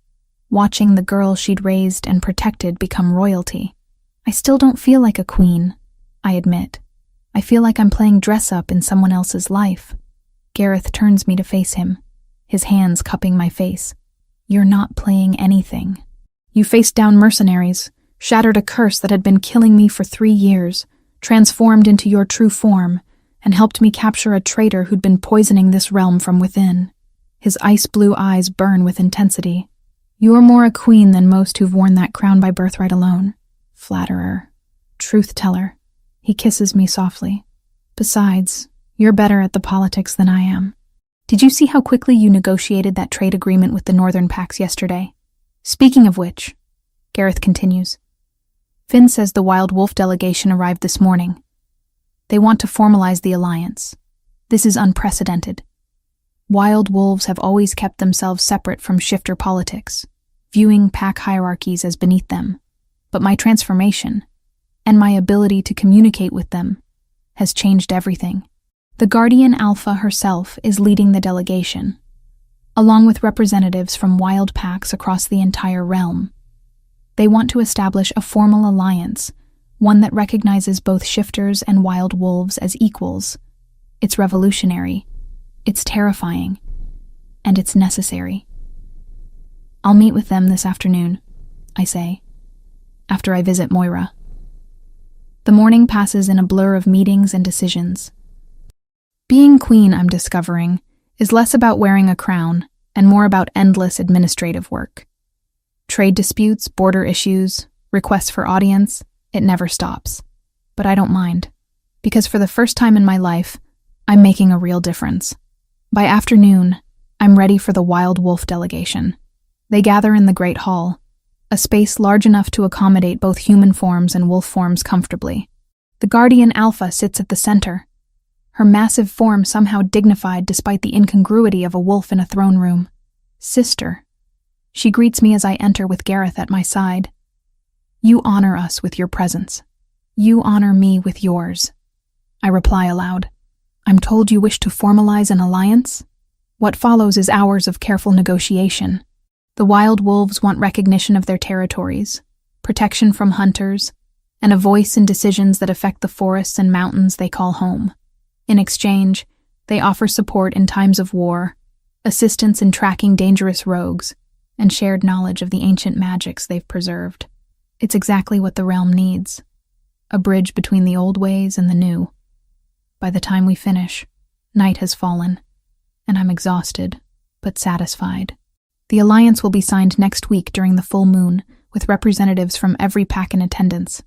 watching the girl she'd raised and protected become royalty. I still don't feel like a queen, I admit. I feel like I'm playing dress-up in someone else's life. Gareth turns me to face him, his hands cupping my face. You're not playing anything. You faced down mercenaries, shattered a curse that had been killing me for 3 years, transformed into your true form, and helped me capture a traitor who'd been poisoning this realm from within. His ice-blue eyes burn with intensity. You're more a queen than most who've worn that crown by birthright alone. Flatterer. Truth-teller. He kisses me softly. Besides, you're better at the politics than I am. Did you see how quickly you negotiated that trade agreement with the Northern Packs yesterday? Speaking of which, Gareth continues, Finn says the Wild Wolf delegation arrived this morning. They want to formalize the alliance. This is unprecedented. Wild wolves have always kept themselves separate from shifter politics, viewing pack hierarchies as beneath them. But my transformation, and my ability to communicate with them, has changed everything. The Guardian Alpha herself is leading the delegation, along with representatives from wild packs across the entire realm. They want to establish a formal alliance, one that recognizes both shifters and wild wolves as equals. It's revolutionary, it's terrifying, and it's necessary. I'll meet with them this afternoon, I say, after I visit Moira. The morning passes in a blur of meetings and decisions. Being queen, I'm discovering, is less about wearing a crown and more about endless administrative work. Trade disputes, border issues, requests for audience, it never stops. But I don't mind, because for the first time in my life, I'm making a real difference. By afternoon, I'm ready for the Wild Wolf delegation. They gather in the Great Hall, a space large enough to accommodate both human forms and wolf forms comfortably. The Guardian Alpha sits at the center, her massive form somehow dignified despite the incongruity of a wolf in a throne room. Sister. She greets me as I enter with Gareth at my side. You honor us with your presence. You honor me with yours. I reply aloud. I'm told you wish to formalize an alliance? What follows is hours of careful negotiation. The wild wolves want recognition of their territories, protection from hunters, and a voice in decisions that affect the forests and mountains they call home. In exchange, they offer support in times of war, assistance in tracking dangerous rogues, and shared knowledge of the ancient magics they've preserved. It's exactly what the realm needs, a bridge between the old ways and the new. By the time we finish, night has fallen, and I'm exhausted, but satisfied. The alliance will be signed next week during the full moon, with representatives from every pack in attendance.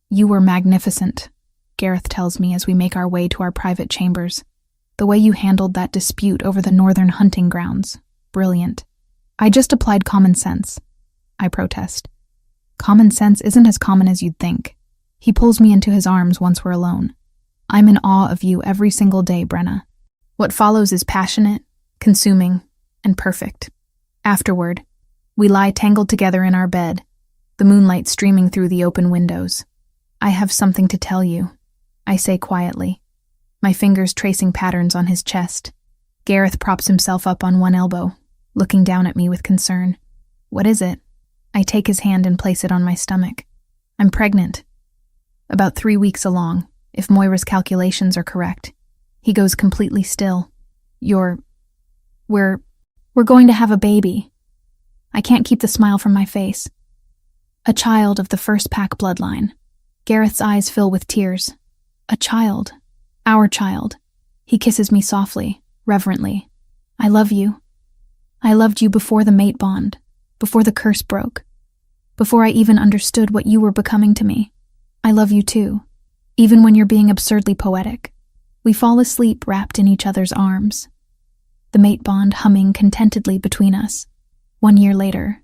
You were magnificent, Gareth tells me as we make our way to our private chambers. The way you handled that dispute over the northern hunting grounds. Brilliant. I just applied common sense. I protest. Common sense isn't as common as you'd think. He pulls me into his arms once we're alone. I'm in awe of you every single day, Brenna. What follows is passionate, consuming, and perfect. Afterward, we lie tangled together in our bed, the moonlight streaming through the open windows. I have something to tell you, I say quietly, my fingers tracing patterns on his chest. Gareth props himself up on one elbow, looking down at me with concern. What is it? I take his hand and place it on my stomach. I'm pregnant. About 3 weeks along, if Moira's calculations are correct. He goes completely still. We're going to have a baby. I can't keep the smile from my face. A child of the first pack bloodline. Gareth's eyes fill with tears. A child. Our child. He kisses me softly, reverently. I love you. I loved you before the mate bond, before the curse broke, before I even understood what you were becoming to me. I love you too, even when you're being absurdly poetic. We fall asleep wrapped in each other's arms, the mate bond humming contentedly between us. 1 year later,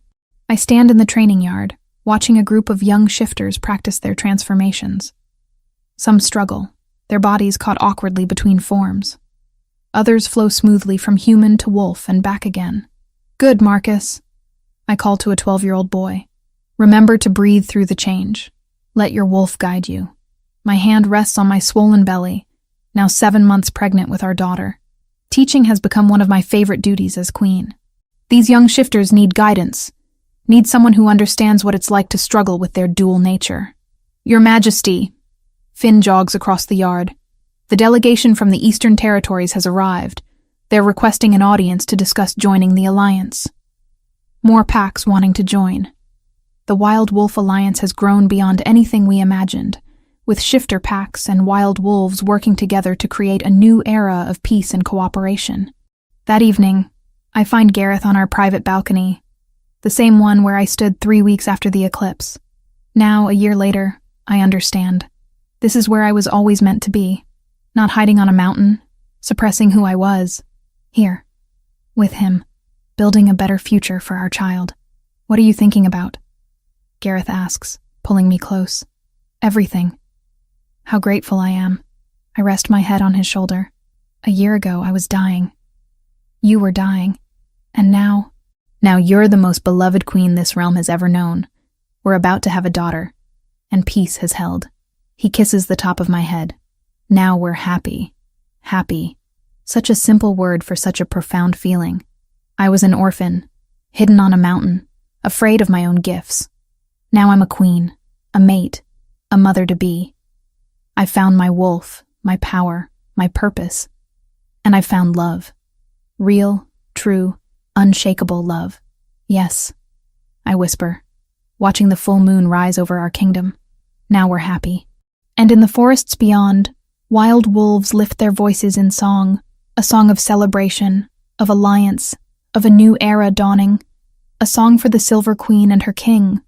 I stand in the training yard, watching a group of young shifters practice their transformations. Some struggle, their bodies caught awkwardly between forms. Others flow smoothly from human to wolf and back again. Good, Marcus, I call to a 12-year-old boy. Remember to breathe through the change. Let your wolf guide you. My hand rests on my swollen belly, now 7 months pregnant with our daughter. Teaching has become one of my favorite duties as queen. These young shifters need guidance, need someone who understands what it's like to struggle with their dual nature. Your Majesty, Finn jogs across the yard. The delegation from the Eastern Territories has arrived. They're requesting an audience to discuss joining the Alliance. More packs wanting to join. The Wild Wolf Alliance has grown beyond anything we imagined, with shifter packs and wild wolves working together to create a new era of peace and cooperation. That evening, I find Gareth on our private balcony, the same one where I stood 3 weeks after the eclipse. Now, a year later, I understand. This is where I was always meant to be, not hiding on a mountain, suppressing who I was. Here, with him, building a better future for our child. What are you thinking about? Gareth asks, pulling me close. Everything. How grateful I am. I rest my head on his shoulder. A year ago, I was dying. You were dying. And now you're the most beloved queen this realm has ever known. We're about to have a daughter, and peace has held. He kisses the top of my head. Now we're happy. Happy. Such a simple word for such a profound feeling. I was an orphan, hidden on a mountain, afraid of my own gifts. Now I'm a queen, a mate, a mother-to-be. I found my wolf, my power, my purpose. And I found love. Real, true, unshakable love. Yes, I whisper, watching the full moon rise over our kingdom. Now we're happy. And in the forests beyond, wild wolves lift their voices in song, a song of celebration, of alliance, of a new era dawning, a song for the Silver Queen and her king,